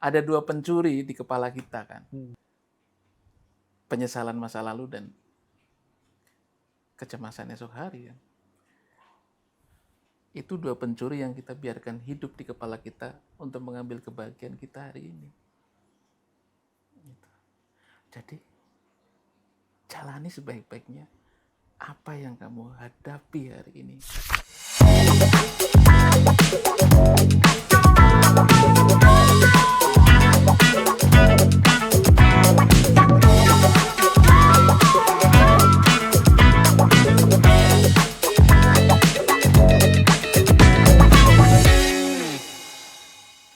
ada dua pencuri di kepala kita kan. Hmm. Penyesalan masa lalu dan kecemasan esok hari kan. Itu dua pencuri yang kita biarkan hidup di kepala kita untuk mengambil kebahagiaan kita hari ini. Gitu. Jadi, jalani sebaik-baiknya apa yang kamu hadapi hari ini.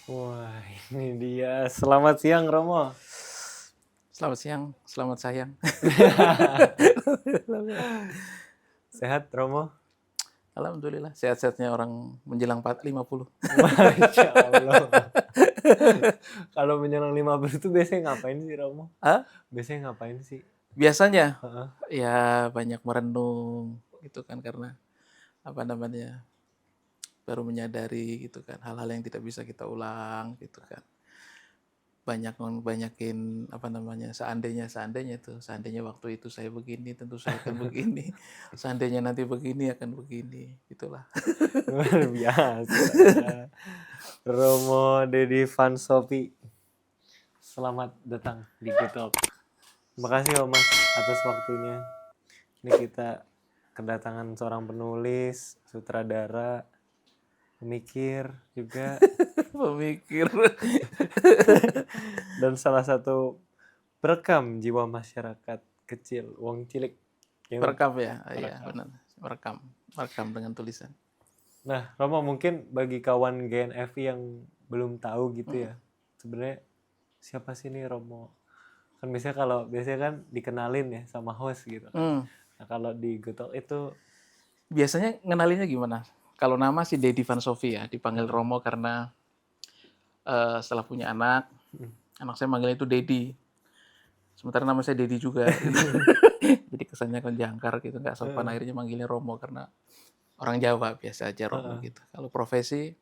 Wah, ini dia. Selamat siang, Romo. Selamat siang, selamat sayang. Sehat, Romo? Alhamdulillah, sehat-sehatnya orang menjelang 50. Masya Allah. Kalau menjelang 50 itu biasanya ngapain sih, Romo? Hah? Biasanya ngapain sih? Biasanya, Heeh. ya banyak merenung gitu kan, karena baru menyadari gitu kan hal-hal yang tidak bisa kita ulang gitu kan. Banyakin seandainya waktu itu saya begini, tentu saya akan begini. Seandainya nanti begini akan begini, gitulah. Luar biasa. Romo Deddy Van Sophie. Selamat datang di Getalk. Terima kasih, Mas, atas waktunya. Ini kita kedatangan seorang penulis, sutradara, pemikir juga, Pemikir. dan salah satu perekam jiwa masyarakat kecil, wong cilik. Merekam ya, iya benar. Merekam dengan tulisan. Nah, Romo, mungkin bagi kawan GNFI yang belum tahu gitu ya, sebenarnya siapa sih nih Romo? Kan biasanya kan dikenalin ya sama host gitu kan. Nah, kalau di Getalk itu biasanya ngenalinnya gimana? Kalau nama sih Deddy Van Sophie ya, dipanggil Romo karena setelah punya anak saya manggilnya itu Deddy. Sementara nama saya Deddy juga. Gitu. Jadi kesannya kan jangkar gitu, nggak sopan. Akhirnya manggilnya Romo karena orang Jawa biasa aja Romo gitu. Kalau profesi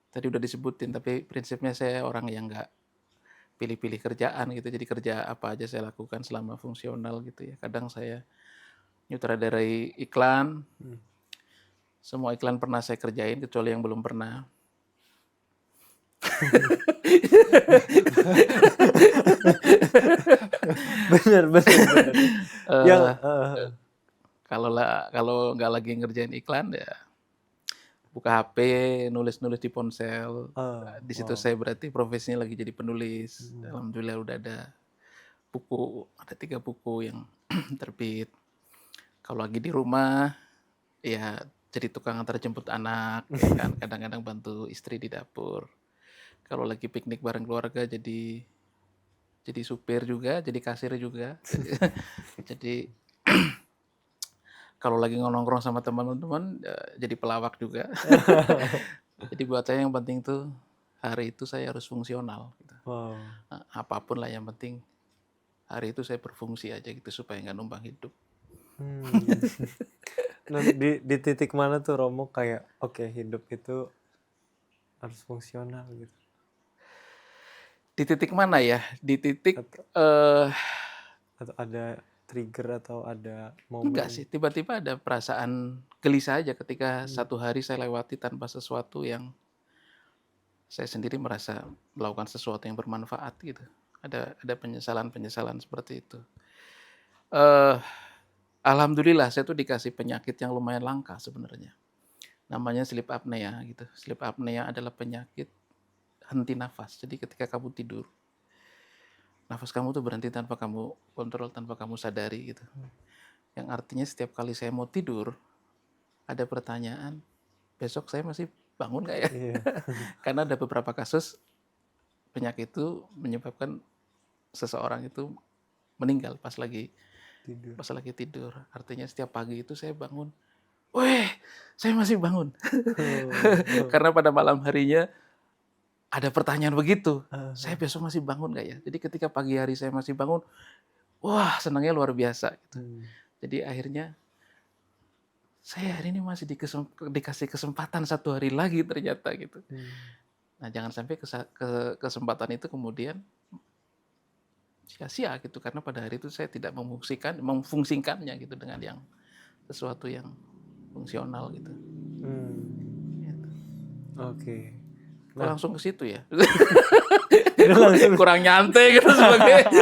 tadi udah disebutin, tapi prinsipnya saya orang yang nggak pilih-pilih kerjaan gitu. Jadi kerja apa aja saya lakukan selama fungsional gitu ya. Kadang saya nyutradarai iklan. Semua iklan pernah saya kerjain kecuali yang belum pernah. bener. Kalau nggak lagi ngerjain iklan ya buka HP, nulis-nulis di ponsel. Di situ saya berarti profesinya lagi jadi penulis. Alhamdulillah udah ada 3 buku yang terbit. Kalau lagi di rumah ya jadi tukang antar jemput anak, ya kan. Kadang-kadang bantu istri di dapur. Kalau lagi piknik bareng keluarga jadi supir juga, jadi kasir juga. Jadi kalau lagi nongkrong sama teman-teman jadi pelawak juga. Jadi buat saya yang penting tuh hari itu saya harus fungsional gitu. Apapun lah yang penting hari itu saya berfungsi aja gitu supaya nggak numpang hidup. Nah, di titik mana tuh Romo kayak oke, hidup itu harus fungsional gitu? Di titik mana ya? Di titik atau ada trigger atau ada momen? Enggak sih, tiba-tiba ada perasaan gelisah aja ketika satu hari saya lewati tanpa sesuatu yang saya sendiri merasa melakukan sesuatu yang bermanfaat gitu. Ada penyesalan seperti itu. Alhamdulillah saya tuh dikasih penyakit yang lumayan langka sebenarnya. Namanya sleep apnea gitu. Sleep apnea adalah penyakit henti nafas. Jadi ketika kamu tidur, nafas kamu tuh berhenti tanpa kamu kontrol, tanpa kamu sadari gitu. Yang artinya setiap kali saya mau tidur, ada pertanyaan, besok saya masih bangun nggak ya? Karena ada beberapa kasus penyakit itu menyebabkan seseorang itu meninggal pas lagi tidur. Artinya setiap pagi itu saya bangun, weh, saya masih bangun. Karena pada malam harinya ada pertanyaan begitu, saya besok masih bangun nggak ya? Jadi ketika pagi hari saya masih bangun, wah senangnya luar biasa gitu. Jadi akhirnya saya hari ini masih dikasih kesempatan 1 hari lagi ternyata gitu. Nah, jangan sampai kesempatan itu kemudian sia-sia gitu, karena pada hari itu saya tidak memfungsikannya gitu dengan yang sesuatu yang fungsional gitu. Gitu. Oke. Kok Nah, langsung ke situ ya? udah langsung. Kurang nyantai gitu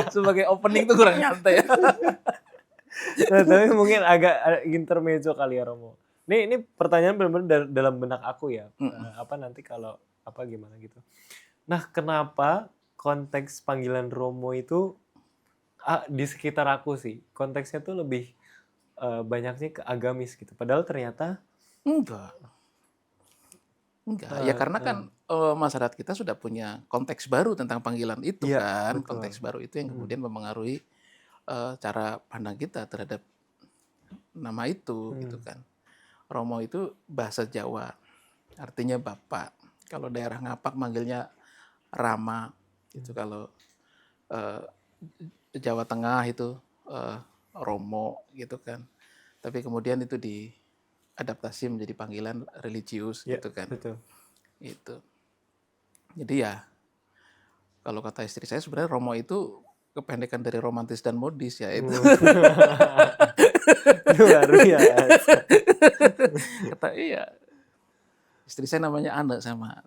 sebagai opening tuh kurang nyantai ya. Nah, tapi mungkin agak intermezzo kali ya Romo. Ini pertanyaan benar-benar dalam benak aku ya. Apa nanti kalau apa gimana gitu. Nah, kenapa konteks panggilan Romo itu di sekitar aku sih konteksnya tuh lebih banyaknya ke agamis gitu. Padahal ternyata Enggak, ya karena kan masyarakat kita sudah punya konteks baru tentang panggilan itu iya kan, betul. konteks baru itu yang kemudian mempengaruhi cara pandang kita terhadap nama itu gitu kan. Romo itu bahasa Jawa, artinya bapak. Kalau daerah Ngapak manggilnya Rama, gitu. Kalau Jawa Tengah itu Romo, gitu kan. Tapi kemudian itu diadaptasi menjadi panggilan religius, Iya, gitu kan. betul. Itu. Jadi ya, kalau kata istri saya sebenarnya Romo itu kependekan dari romantis dan modis ya itu. Luar biasa. Kata iya. Istri saya namanya Ane sama.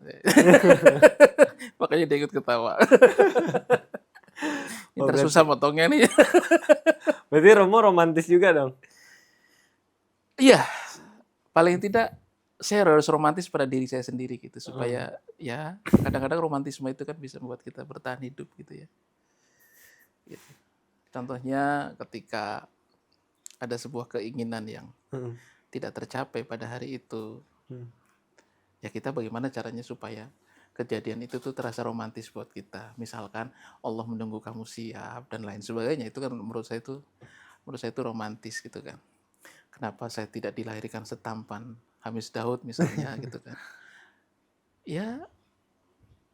Makanya dia ikut ketawa. Ini Oh, susah berarti, motongnya nih. berarti Romo romantis juga dong. Iya, paling tidak saya harus romantis pada diri saya sendiri gitu supaya ya kadang-kadang romantisme itu kan bisa membuat kita bertahan hidup gitu ya. Gitu. Contohnya ketika ada sebuah keinginan yang tidak tercapai pada hari itu, ya kita bagaimana caranya supaya kejadian itu tuh terasa romantis buat kita. Misalkan Allah menunggu kamu siap dan lain sebagainya, itu kan menurut saya itu romantis gitu kan. Kenapa saya tidak dilahirkan setampan Hamis Daud misalnya gitu kan. Ya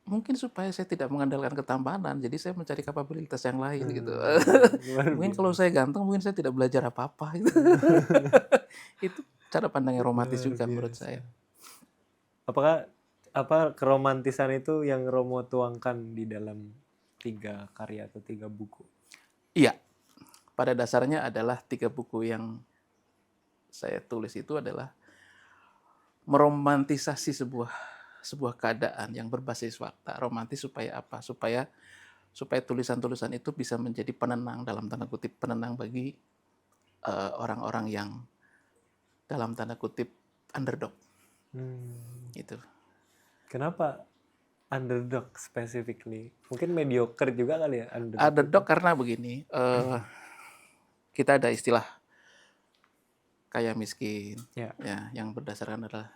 mungkin supaya saya tidak mengandalkan ketampanan, jadi saya mencari kapabilitas yang lain gitu. Luar Mungkin kalau biasa. saya ganteng, mungkin saya tidak belajar apa-apa gitu. Itu cara pandang yang romantis Luar juga menurut biasa. saya. Apakah keromantisan itu yang Romo tuangkan di dalam 3 karya atau 3 buku? Iya, pada dasarnya adalah 3 buku yang saya tulis itu adalah meromantisasi sebuah keadaan yang berbasis fakta. Romantis supaya apa? Supaya tulisan-tulisan itu bisa menjadi penenang, dalam tanda kutip penenang bagi orang-orang yang dalam tanda kutip underdog. Gitu. Kenapa underdog specifically? Mungkin mediocre juga kali ya underdog. Underdog karena begini, kita ada istilah kaya miskin, Ya. ya, yang berdasarkan adalah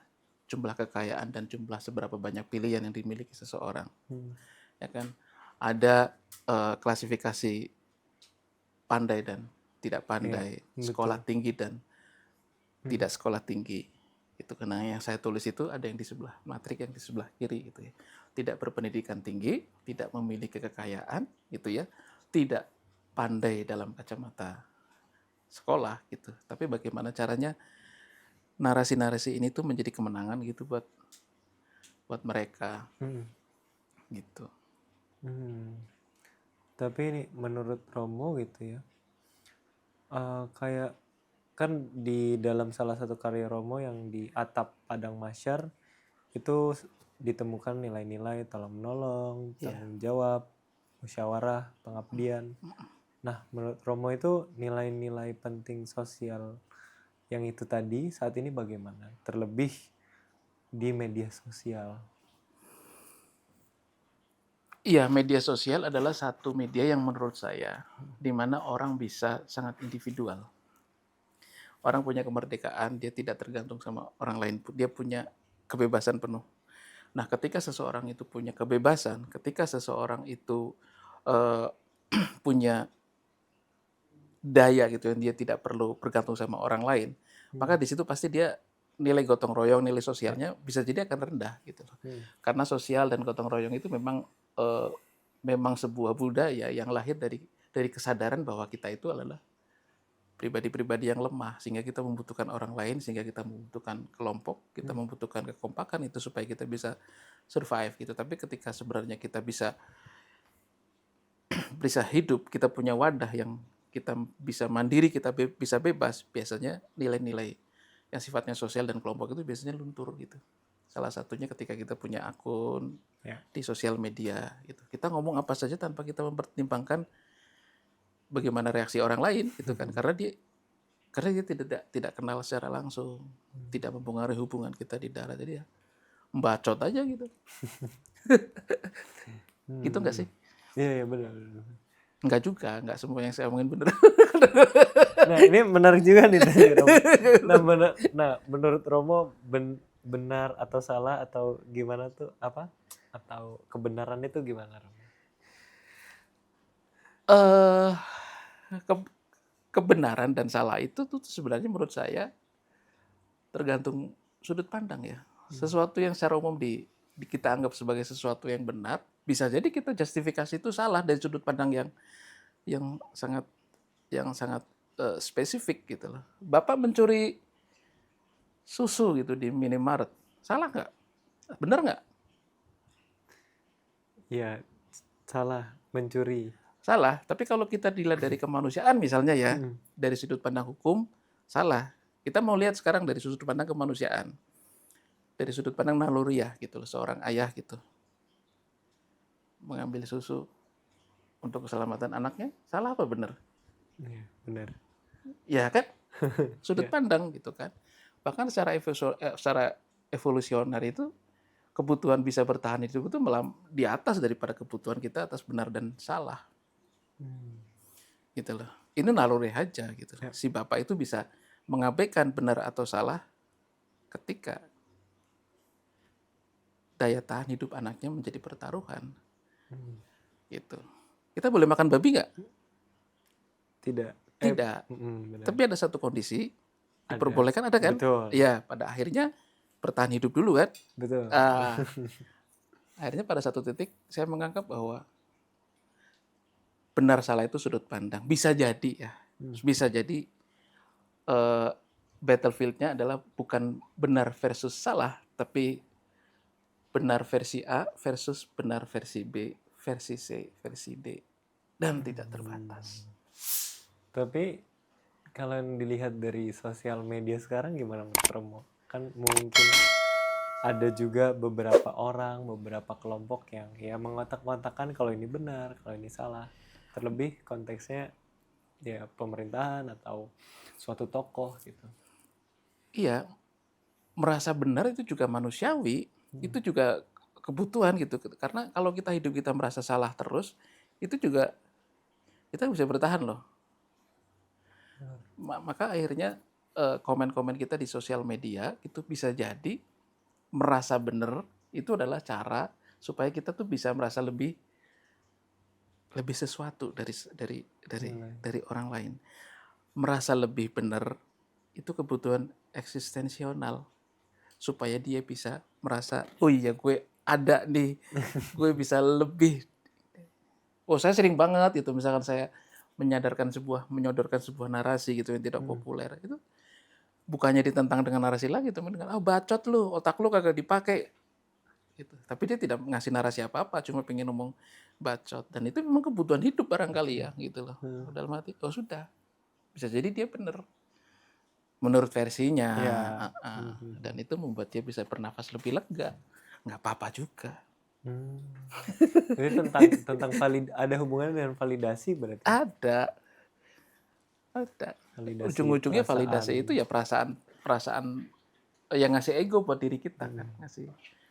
jumlah kekayaan dan jumlah seberapa banyak pilihan yang dimiliki seseorang. Ya kan? Ada klasifikasi pandai dan tidak pandai, sekolah tinggi dan tidak sekolah tinggi. Itu karena yang saya tulis itu ada yang di sebelah matrik, yang di sebelah kiri gitu ya. Tidak berpendidikan tinggi, tidak memiliki kekayaan gitu ya. Tidak pandai dalam kacamata sekolah gitu. Tapi bagaimana caranya narasi-narasi ini tuh menjadi kemenangan gitu buat mereka. Gitu. Tapi ini menurut Romo gitu ya. Kayak kan di dalam salah satu karya Romo yang di Atap Padang Mahsyar itu ditemukan nilai-nilai tolong menolong, tanggung jawab, musyawarah, pengabdian. Nah, menurut Romo itu nilai-nilai penting sosial yang itu tadi saat ini bagaimana? Terlebih di media sosial. Iya, media sosial adalah satu media yang menurut saya di mana orang bisa sangat individual. Orang punya kemerdekaan, dia tidak tergantung sama orang lain, dia punya kebebasan penuh. Nah, ketika seseorang itu punya kebebasan, ketika seseorang itu punya daya gitu, dia tidak perlu bergantung sama orang lain, maka di situ pasti dia nilai gotong royong, nilai sosialnya bisa jadi akan rendah gitu. Karena sosial dan gotong royong itu memang sebuah budaya yang lahir dari kesadaran bahwa kita itu adalah pribadi-pribadi yang lemah, sehingga kita membutuhkan orang lain, sehingga kita membutuhkan kelompok, kita membutuhkan kekompakan itu supaya kita bisa survive gitu. Tapi ketika sebenarnya kita bisa hidup, kita punya wadah yang kita bisa mandiri, kita bisa bebas, biasanya nilai-nilai yang sifatnya sosial dan kelompok itu biasanya luntur gitu. Salah satunya ketika kita punya akun Ya. di sosial media gitu. Kita ngomong apa saja tanpa kita mempertimbangkan bagaimana reaksi orang lain gitu kan, karena dia tidak kenal secara langsung, tidak mempengaruhi hubungan kita di darat, jadi ya bacot aja gitu. Gitu nggak sih? Iya, benar. Enggak juga, enggak semua yang saya omongin bener. Nah, ini menarik juga nih tadi, Romo. Menurut Romo benar atau salah atau gimana tuh apa? Atau kebenaran itu gimana, Romo? Eh, kebenaran dan salah itu tuh sebenarnya menurut saya tergantung sudut pandang ya. Sesuatu yang secara umum kita anggap sebagai sesuatu yang benar, bisa jadi kita justifikasi itu salah dari sudut pandang yang sangat spesifik gitu loh. Bapak mencuri susu gitu di minimarket, salah nggak? Benar nggak? Ya, salah mencuri. Salah. Tapi kalau kita dilihat dari kemanusiaan misalnya ya, Hmm. dari sudut pandang hukum, salah. Kita mau lihat sekarang dari sudut pandang kemanusiaan. Dari sudut pandang naluriah gitu loh, seorang ayah gitu. Mengambil susu untuk keselamatan anaknya, salah apa benar? Iya, benar. Ya kan? Sudut Ya. pandang gitu kan. Bahkan secara evolusioner itu kebutuhan bisa bertahan hidup itu di atas daripada kebutuhan kita atas benar dan salah. Gitu loh. Ini naluri aja gitu. Ya. Si bapak itu bisa mengabaikan benar atau salah ketika daya tahan hidup anaknya menjadi pertaruhan. Gitu. Kita boleh makan babi nggak? Tidak. Tidak. Benar. Tapi ada satu kondisi diperbolehkan, ada kan? Betul. Iya, pada akhirnya bertahan hidup dulu kan. Betul. Akhirnya pada satu titik saya menganggap bahwa benar salah itu sudut pandang. Bisa jadi ya. Bisa jadi battlefield-nya adalah bukan benar versus salah, tapi benar versi A versus benar versi B, versi C, versi D. Dan tidak terbatas. Tapi kalau yang dilihat dari sosial media sekarang gimana Mas Romo? Kan mungkin ada juga beberapa orang, beberapa kelompok yang ya mengotak-ngotakan kalau ini benar, kalau ini salah. Terlebih konteksnya ya pemerintahan atau suatu tokoh gitu. Iya, merasa benar itu juga manusiawi, itu juga kebutuhan gitu. Karena kalau kita hidup kita merasa salah terus, itu juga kita bisa bertahan loh. Maka akhirnya komen-komen kita di sosial media itu bisa jadi merasa benar itu adalah cara supaya kita tuh bisa merasa lebih sesuatu dari orang lain. Merasa lebih benar itu kebutuhan eksistensional supaya dia bisa merasa, oh iya gue ada nih, gue bisa lebih. Oh saya sering banget itu misalkan saya menyodorkan sebuah narasi gitu yang tidak populer itu bukannya ditentang dengan narasi lagi teman dengan bacot lu, otak lu kagak dipakai gitu. Tapi dia tidak ngasih narasi apa-apa, cuma pengen ngomong bacot dan itu memang kebutuhan hidup barangkali ya gitu loh. Dalam hati, oh sudah. Bisa jadi dia benar menurut versinya. Ya. Dan itu membuat dia bisa bernafas lebih lega. Nggak apa-apa juga. Jadi tentang ada hubungannya dengan validasi berarti. Ada. Validasi Ujung-ujungnya perasaan. validasi itu ya perasaan yang ngasih ego buat diri kita kan,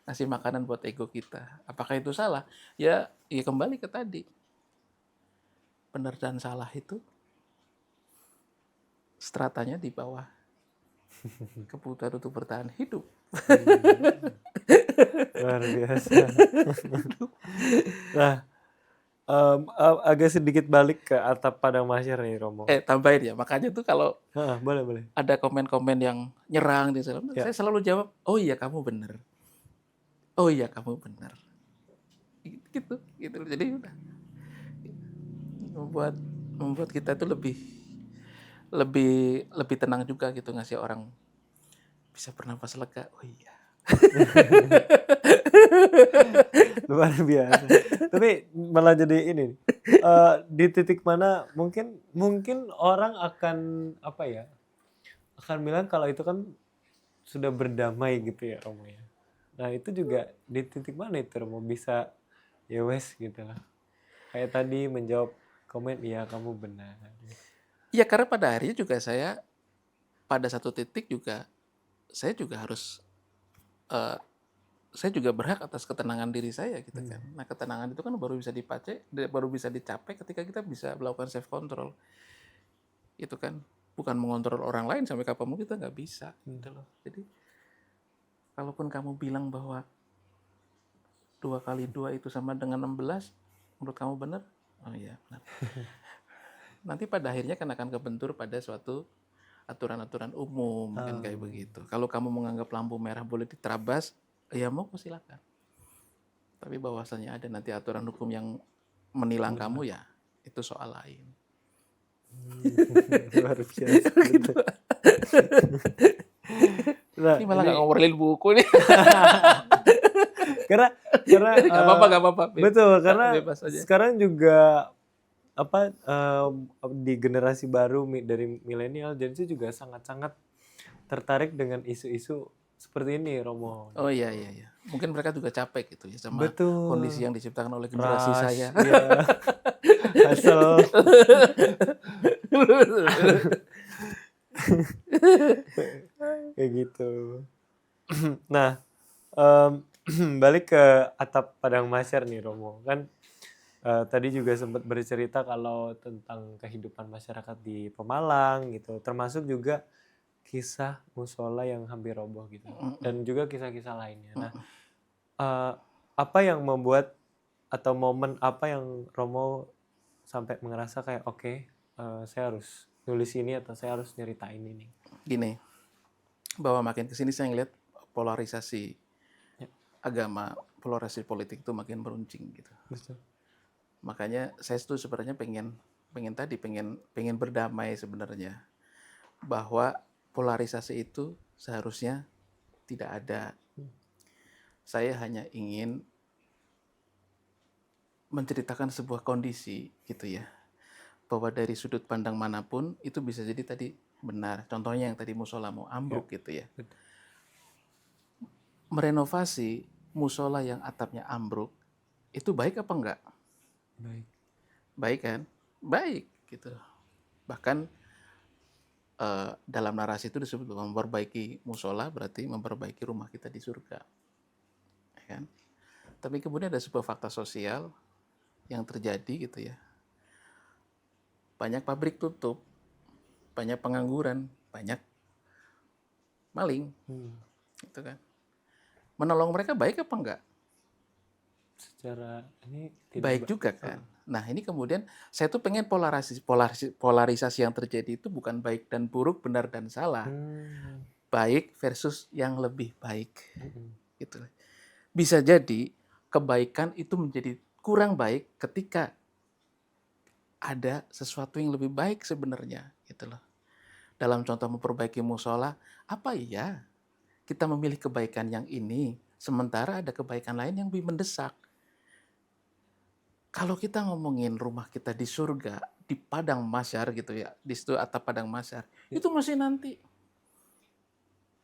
ngasih makanan buat ego kita. Apakah itu salah? Ya kembali ke tadi. Benar dan salah itu stratanya di bawah kebutuhan untuk bertahan hidup. Luar biasa. Nah, agak sedikit balik ke atap padang mahsyar nih Romo. Tambahin ya, makanya tuh kalau Boleh. ada komen-komen yang nyerang di sana, saya selalu jawab, oh iya kamu benar. Oh iya kamu benar. Gitu. Jadi udah membuat kita tuh lebih lebih lebih tenang juga gitu ngasih orang bisa bernafas lega. Oh iya. Luar biasa. Tapi malah jadi ini, di titik mana mungkin mungkin orang akan apa ya, akan bilang kalau itu kan sudah berdamai gitu ya Romo ya. Nah itu juga di titik mana itu Romo bisa ya wes gitu lah. Kayak tadi menjawab komen iya kamu benar. Iya karena pada akhirnya juga saya pada satu titik juga saya juga harus eh, saya juga berhak atas ketenangan diri saya gitu kan. Nah ketenangan itu kan baru bisa dicapai ketika kita bisa melakukan self control. Itu kan bukan mengontrol orang lain sampai kapanpun kita nggak bisa gitu loh. Jadi kalaupun kamu bilang bahwa 2 kali 2 itu sama dengan 16, menurut kamu benar? Oh iya benar. Nanti pada akhirnya kan akan kebentur pada suatu aturan-aturan umum kan kayak begitu. Kalau kamu menganggap lampu merah boleh diterabas, ya mau silakan. Tapi bahwasannya ada nanti aturan hukum yang menilang kamu ya itu soal lain. Luar biasa. Gitu. Nah, Ini malah nggak ngobrolin buku nih. karena Gak apa-apa, gak apa-apa. betul karena Bebas aja. sekarang juga apa di generasi baru dari milenial Gen Z juga sangat-sangat tertarik dengan isu-isu seperti ini Romo. Oh iya. Mungkin mereka juga capek gitu ya sama kondisi Betul. yang diciptakan oleh generasi saya. Ya. Hasil. Kayak gitu. Nah, balik ke atap Padang Masyar nih Romo. Kan tadi juga sempat bercerita kalau tentang kehidupan masyarakat di Pemalang gitu. Termasuk juga kisah musola yang hampir roboh gitu. Dan juga kisah-kisah lainnya. Nah, apa yang membuat atau momen apa yang Romo sampai ngerasa kayak oke, saya harus nulis ini atau saya harus nyeritain ini. Gini, bahwa makin kesini saya ngeliat polarisasi agama, polarisasi politik itu makin meruncing gitu. Betul. Makanya saya tuh sebenarnya pengen berdamai sebenarnya, bahwa polarisasi itu seharusnya tidak ada. Saya hanya ingin menceritakan sebuah kondisi gitu ya, bahwa dari sudut pandang manapun itu bisa jadi tadi benar. Contohnya yang tadi musola mau ambruk gitu ya. Merenovasi musola yang atapnya ambruk itu baik apa enggak? Baik. Baik kan? Baik gitu. Bahkan dalam narasi itu disebut memperbaiki musola berarti memperbaiki rumah kita di surga. Ya kan? Tapi kemudian ada sebuah fakta sosial yang terjadi gitu ya. Banyak pabrik tutup, banyak pengangguran, banyak maling. Gitu kan. Menolong mereka baik apa enggak? Secara ini tidak Baik juga kan. Nah ini kemudian saya tuh pengen polarisasi yang terjadi itu bukan baik dan buruk, benar dan salah. Baik versus yang lebih baik. Gitu. Bisa jadi kebaikan itu menjadi kurang baik ketika ada sesuatu yang lebih baik sebenarnya. Gitu loh. Dalam contoh memperbaiki musola, apa iya kita memilih kebaikan yang ini, sementara ada kebaikan lain yang lebih mendesak. Kalau kita ngomongin rumah kita di surga, di padang masyar gitu ya, di situ atap padang masyar, itu masih nanti.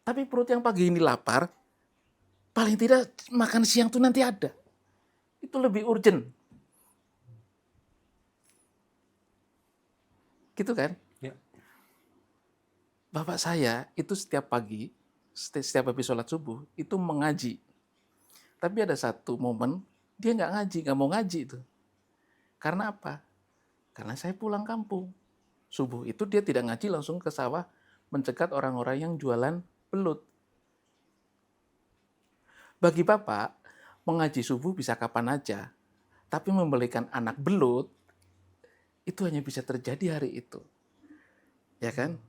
Tapi perut yang pagi ini lapar, paling tidak makan siang tuh nanti ada. Itu lebih urgent. Gitu kan? Ya. Bapak saya itu setiap pagi, setiap habis sholat subuh, itu mengaji. Tapi ada satu momen, dia nggak ngaji, nggak mau ngaji itu. Karena apa? Karena saya pulang kampung. Subuh itu dia tidak ngaji, langsung ke sawah mencegat orang-orang yang jualan belut. Bagi Bapak, mengaji subuh bisa kapan aja. Tapi membelikan anak belut, itu hanya bisa terjadi hari itu. Ya kan?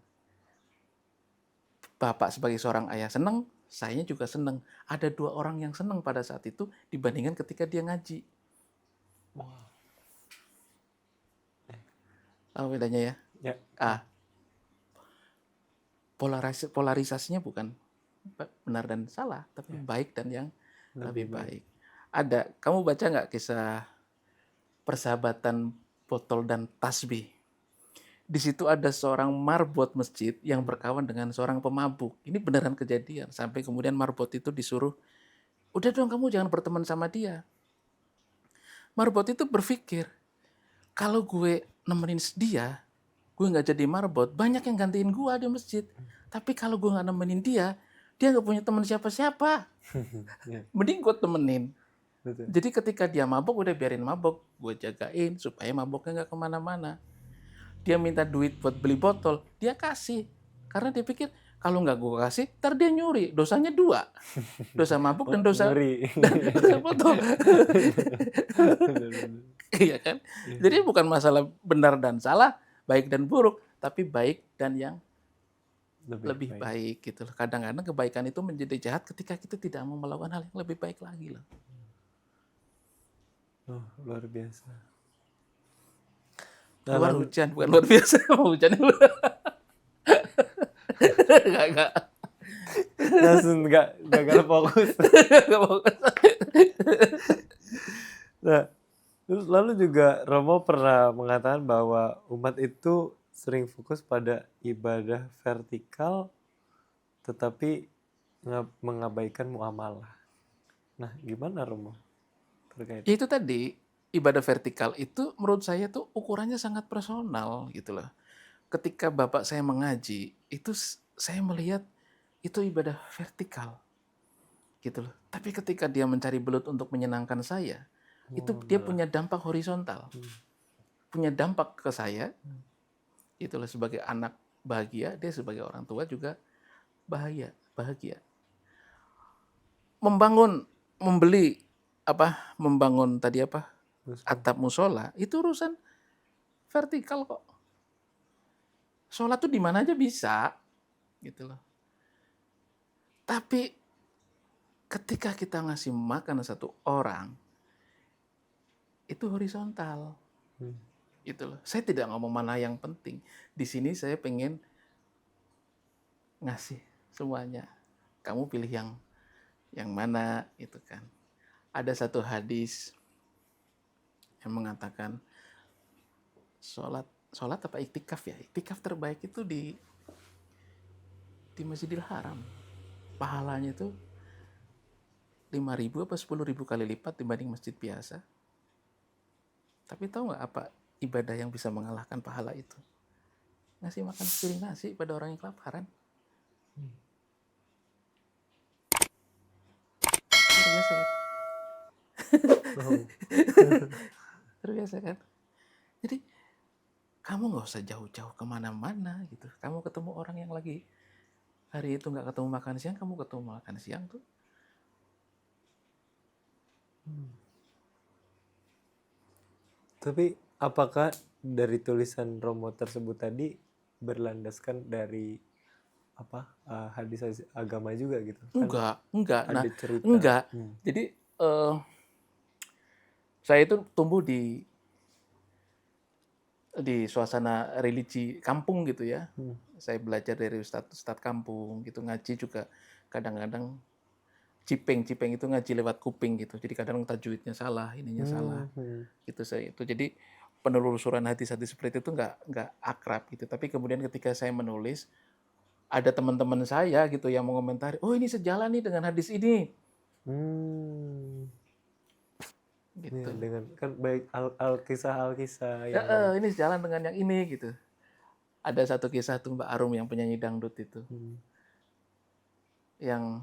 Bapak sebagai seorang ayah senang, saya juga senang. Ada 2 orang yang senang pada saat itu dibandingkan ketika dia ngaji. Apa bedanya ya? Ya. polarisasinya bukan benar dan salah, tapi baik dan yang lebih baik. Ada, kamu baca nggak kisah persahabatan botol dan tasbih? Di situ ada seorang marbot masjid yang berkawan dengan seorang pemabuk. Ini beneran kejadian. Sampai kemudian marbot itu disuruh, udah dong kamu jangan berteman sama dia. Marbot itu berpikir, kalau gue nemenin dia, gue nggak jadi marbot, banyak yang gantiin gue di masjid. Tapi kalau gue nggak nemenin dia nggak punya teman siapa-siapa. Ya, Mending gue temenin. betul. Jadi ketika dia mabok, udah biarin mabok. Gue jagain supaya maboknya nggak kemana-mana. Dia minta duit buat beli botol, dia kasih. Karena dia pikir, kalau nggak gue kasih, ntar dia nyuri. Dosanya 2. Dosa mabuk dan dosa Nyuri. botol. Bener-bener. Iya kan? Jadi bukan masalah benar dan salah, baik dan buruk, tapi baik dan yang lebih baik gitu loh. Kadang-kadang kebaikan itu menjadi jahat ketika kita tidak mau melakukan hal yang lebih baik lagi loh. Oh, luar biasa. Luar hujan, bukan luar biasa. Hujannya enggak. Langsung gagal fokus. Nah, terus lalu juga Romo pernah mengatakan bahwa umat itu sering fokus pada ibadah vertikal tetapi mengabaikan muamalah. Nah, gimana Romo terkait? Ya itu tadi, ibadah vertikal itu menurut saya tuh ukurannya sangat personal gitu loh. Ketika bapak saya mengaji, itu saya melihat itu ibadah vertikal gitu loh. Tapi ketika dia mencari belut untuk menyenangkan saya, itu dia punya dampak horizontal. Punya dampak ke saya, itulah sebagai anak bahagia, dia sebagai orang tua juga bahagia. Membangun tadi atap musola, itu urusan vertikal kok. Sholat tuh di mana aja bisa, gitu loh. Tapi ketika kita ngasih makan satu orang, itu horizontal. Gitu loh. Saya tidak ngomong mana yang penting. Di sini saya pengen ngasih semuanya. Kamu pilih yang mana itu kan. Ada satu hadis yang mengatakan sholat apa iktikaf ya? Iktikaf terbaik itu di Masjidil Haram. Pahalanya itu 5.000 apa 10.000 kali lipat dibanding masjid biasa. Tapi tahu nggak apa ibadah yang bisa mengalahkan pahala itu? Ngasih makan sepiring nasi pada orang yang kelaparan. Terbiasa kan? Terbiasa kan? Jadi kamu nggak usah jauh-jauh kemana-mana gitu. Kamu ketemu orang yang lagi hari itu nggak ketemu makan siang, kamu ketemu makan siang tuh. Tapi apakah dari tulisan Romo tersebut tadi berlandaskan dari hadis agama juga gitu? Enggak. Ada cerita. Enggak. Jadi saya itu tumbuh di suasana religi kampung gitu ya. Saya belajar dari ustadz kampung gitu, ngaji juga kadang-kadang cipeng itu ngaji lewat kuping gitu. Jadi kadang tajwidnya salah, ininya salah. Gitu saya itu. Jadi penelusuran hadis-hadis seperti itu nggak akrab gitu. Tapi kemudian ketika saya menulis, ada teman-teman saya gitu yang mengomentari, oh ini sejalan nih dengan hadis ini. Gitu. Ya, dengan kan baik kisah yang ini sejalan dengan yang ini gitu. Ada satu kisah tuh Mbak Arum yang penyanyi dangdut itu. Yang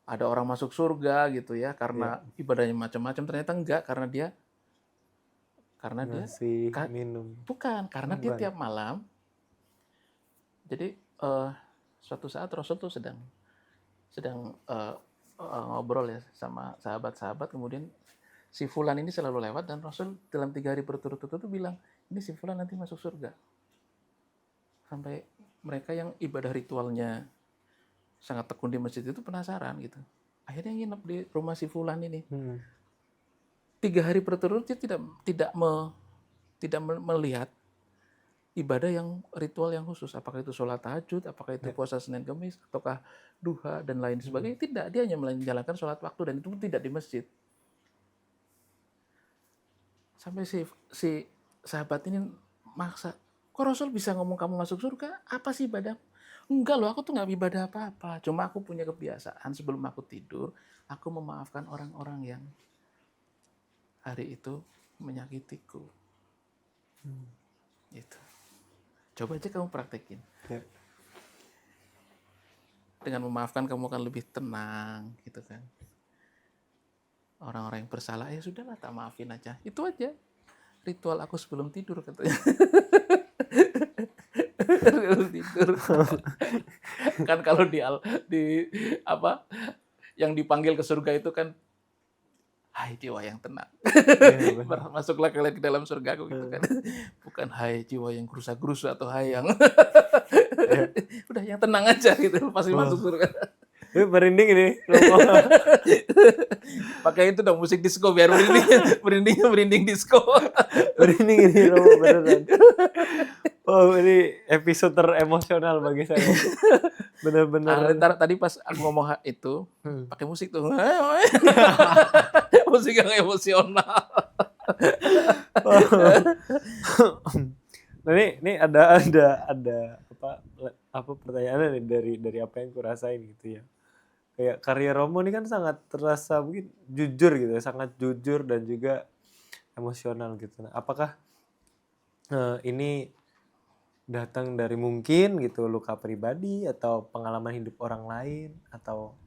ada orang masuk surga gitu ya karena ibadahnya macam-macam, ternyata enggak karena dia ngasih minum. Bukan, karena dia tiap malam. Jadi suatu saat Rasul tuh sedang ngobrol ya sama sahabat-sahabat, kemudian si Fulan ini selalu lewat dan Rasul dalam 3 hari berturut-turut tuh bilang, ini si Fulan nanti masuk surga. Sampai mereka yang ibadah ritualnya sangat tekun di masjid itu penasaran gitu. Akhirnya nginep di rumah si Fulan ini. 3 hari berturut-turut dia tidak melihat ibadah yang ritual yang khusus. Apakah itu sholat tahajud, apakah itu Ya. puasa Senin Kamis, ataukah duha dan lain Hmm. sebagainya. Tidak, dia hanya menjalankan sholat waktu dan itu pun tidak di masjid. Sampai si sahabat ini maksa, kok Rasul bisa ngomong kamu masuk surga? Apa sih ibadah? Enggak loh, aku tuh nggak ibadah apa-apa. Cuma aku punya kebiasaan sebelum aku tidur, aku memaafkan orang-orang yang hari itu menyakitiku. Gitu. Coba aja kamu praktekin. Ya. Dengan memaafkan kamu akan lebih tenang, gitu kan. Orang-orang yang bersalah, ya sudahlah, tak maafin aja. Itu aja. Ritual aku sebelum tidur, katanya. Sebelum tidur. Kan kalau di apa yang dipanggil ke surga itu kan, hai jiwa yang tenang, Iya, benar. masuklah kalian ke dalam surgaku, gitu kan. Bukan hai jiwa yang gerusa-gerusu atau hai yang Ya. udah yang tenang aja gitu, pasti Wah. masuk surga. Ini merinding ini. Romo. Pakai itu dong musik disco biar merinding disco. Merinding ini Romo beneran. Wow, ini episode teremosional bagi saya. Bener-bener. Tadi pas aku ngomong itu pakai musik tuh. Musik yang emosional. Nah, ini ada apa pertanyaannya nih dari apa yang kurasain gitu ya. Kayak karya Romo ini kan sangat terasa mungkin jujur gitu ya, sangat jujur dan juga emosional gitu. Nah, apakah ini datang dari mungkin gitu luka pribadi atau pengalaman hidup orang lain atau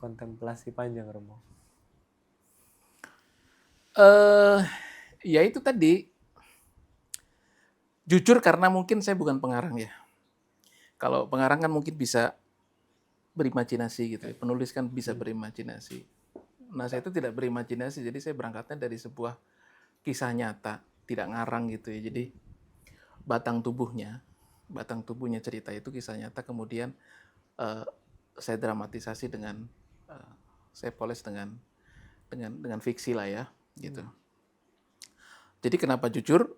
kontemplasi panjang Romo? Ya itu tadi, jujur karena mungkin saya bukan pengarang ya. Kalau pengarang kan mungkin bisa berimajinasi gitu ya. Penulis kan bisa berimajinasi. Nah, saya itu tidak berimajinasi, jadi saya berangkatnya dari sebuah kisah nyata, tidak ngarang gitu ya. Jadi batang tubuhnya cerita itu kisah nyata, kemudian saya dramatisasi dengan saya poles dengan fiksi lah ya, gitu. Jadi kenapa jujur?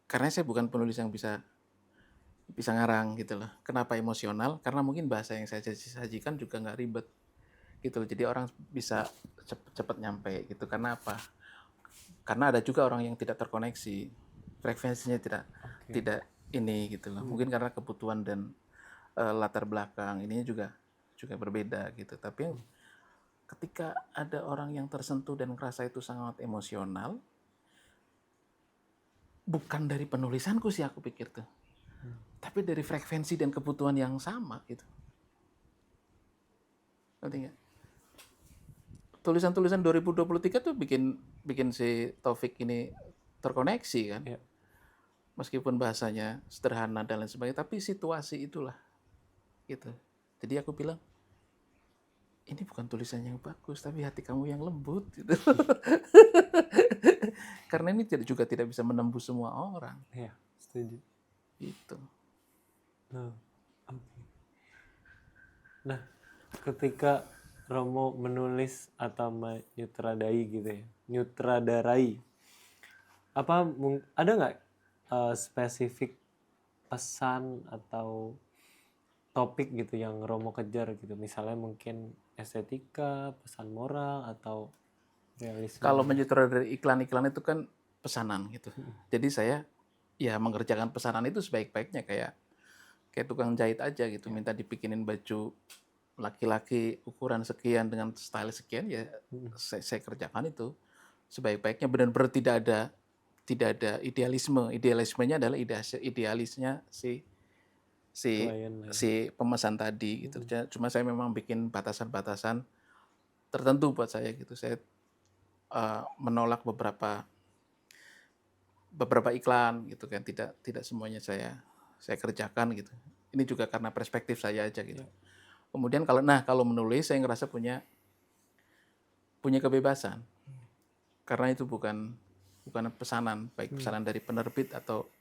Karena saya bukan penulis yang bisa ngarang gitu loh. Kenapa emosional? Karena mungkin bahasa yang saya sajikan juga nggak ribet gitu loh. Jadi orang bisa cepat nyampe gitu. Karena apa? Karena ada juga orang yang tidak terkoneksi, frekuensinya tidak ini gitu loh. Mungkin karena kebutuhan dan latar belakang ininya juga berbeda gitu. Tapi ketika ada orang yang tersentuh dan merasa itu sangat emosional, bukan dari penulisanku sih aku pikir tuh, tapi dari frekuensi dan kebutuhan yang sama gitu. Ngerti nggak? Tulisan-tulisan 2023 tuh bikin si Taufik ini terkoneksi kan. Ya. Meskipun bahasanya sederhana dan lain sebagainya, tapi situasi itulah gitu. Jadi aku bilang, ini bukan tulisan yang bagus, tapi hati kamu yang lembut gitu. Karena ini juga tidak bisa menembus semua orang. Iya, setuju. Gitu. Nah, ketika Romo menulis atau menyutradarai gitu ya, nyutradarai, ada nggak spesifik pesan atau topik gitu yang Romo kejar gitu, misalnya mungkin estetika, pesan moral atau realisme? Kalau menyutradarai iklan-iklan itu kan pesanan gitu. Jadi saya ya mengerjakan pesanan itu sebaik-baiknya kayak tukang jahit aja gitu, minta dibikinin baju laki-laki ukuran sekian dengan style sekian, ya saya kerjakan itu sebaik-baiknya. Benar-benar tidak ada idealismenya adalah idealisnya si pemesan tadi gitu. Cuma saya memang bikin batasan-batasan tertentu buat saya gitu. Saya menolak beberapa iklan gitu kan, tidak semuanya saya kerjakan gitu. Ini juga karena perspektif saya aja gitu. Kemudian kalau menulis saya ngerasa punya kebebasan. Karena itu bukan pesanan, baik pesanan dari penerbit atau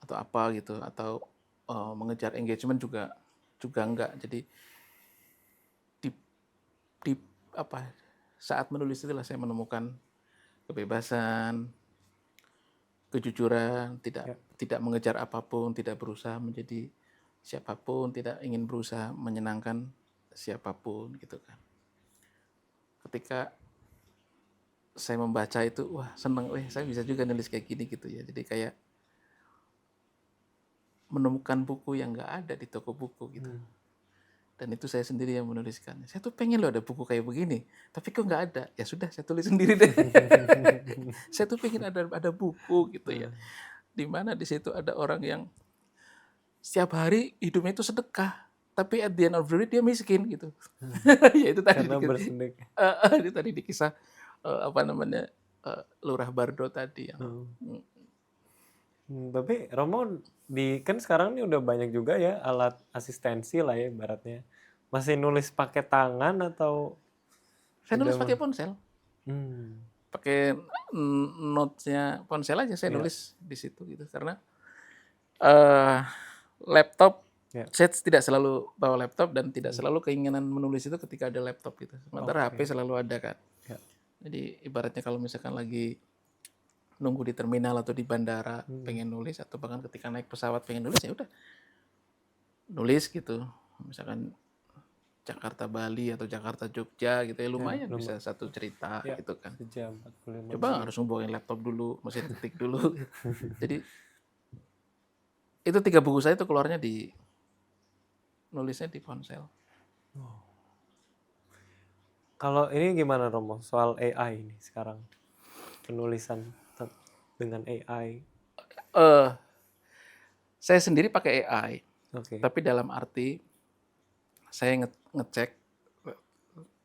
apa gitu, atau mengejar engagement juga enggak. Jadi di saat menulis itulah saya menemukan kebebasan, kejujuran, tidak Ya. tidak mengejar apapun, tidak berusaha menjadi siapapun, tidak ingin berusaha menyenangkan siapapun gitu kan. Ketika saya membaca itu, wah seneng, saya bisa juga nulis kayak gini gitu ya. Jadi kayak menemukan buku yang nggak ada di toko buku gitu. Dan itu saya sendiri yang menuliskannya. Saya tuh pengen loh ada buku kayak begini, tapi kok nggak ada. Ya sudah, saya tulis sendiri deh. Saya tuh pengen ada buku gitu ya, di mana di situ ada orang yang setiap hari hidupnya itu sedekah, tapi at the end of the day dia miskin gitu. Ya itu tadi Karena bersedekah. itu tadi di kisah apa namanya Lurah Bardo tadi yang Tapi Romo kan sekarang ini udah banyak juga ya alat asistensi lah ya ibaratnya. Masih nulis pakai tangan atau saya udah nulis pakai ponsel, pakai notes-nya ponsel aja saya ya, nulis di situ gitu karena eh laptop ya. saya tidak selalu bawa laptop dan tidak selalu keinginan menulis itu ketika ada laptop gitu. Sementara HP Oke. selalu ada kan. Ya. Jadi ibaratnya kalau misalkan lagi nunggu di terminal atau di bandara pengen nulis atau bahkan ketika naik pesawat pengen nulis ya udah nulis gitu. Misalkan Jakarta Bali atau Jakarta Jogja gitu ya Ya, lumayan bisa satu cerita ya, gitu kan. sejam 45 Coba menit. harus ngebawain laptop dulu, mesin ketik dulu. Jadi itu 3 buku saya itu keluarnya di nulisnya di ponsel. Kalau ini gimana Romo soal AI ini sekarang? Penulisan dengan AI. Eh saya sendiri pakai AI, Oke. tapi dalam arti saya ngecek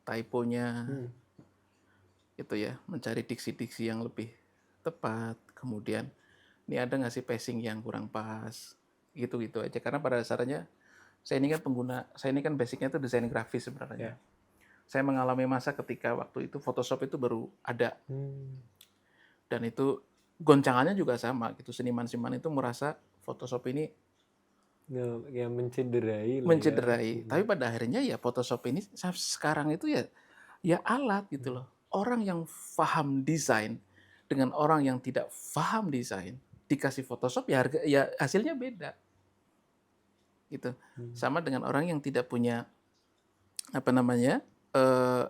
typonya gitu ya, mencari diksi-diksi yang lebih tepat, kemudian ini ada nggak sih pacing yang kurang pas, gitu-gitu aja. Karena pada dasarnya saya ini kan basicnya itu desain grafis sebenarnya. Ya. Saya mengalami masa ketika waktu itu Photoshop itu baru ada dan itu goncangannya juga sama gitu. Seniman-seniman itu merasa Photoshop ini Ya mencederai lah ya. mencederai. Tapi pada akhirnya ya Photoshop ini sekarang itu ya alat gitu loh. Orang yang paham desain dengan orang yang tidak paham desain dikasih Photoshop ya hasilnya beda. Gitu. Sama dengan orang yang tidak punya apa namanya? eh,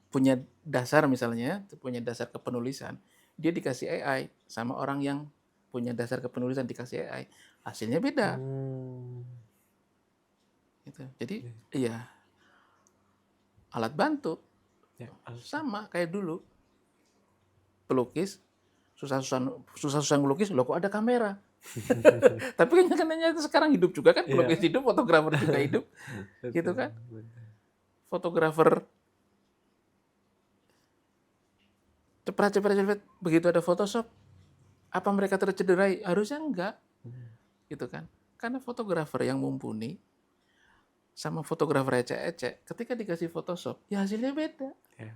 punya dasar misalnya, punya dasar kepenulisan, dia dikasih AI sama orang yang punya dasar kepenulisan dikasih AI, hasilnya beda. Gitu. Jadi iya alat bantu Ya, sama kayak dulu pelukis susah-susah ngelukis loh kok ada kamera. Tapi kan itu sekarang hidup juga kan pelukis Iya. hidup, fotografer juga hidup, gitu Betul, kan? betul. Fotografer cepet begitu ada Photoshop, apa mereka tercederai? Harusnya enggak, gitu kan? Karena fotografer yang mumpuni sama fotografer ecek-ecek, ketika dikasih Photoshop, ya hasilnya beda. Ya.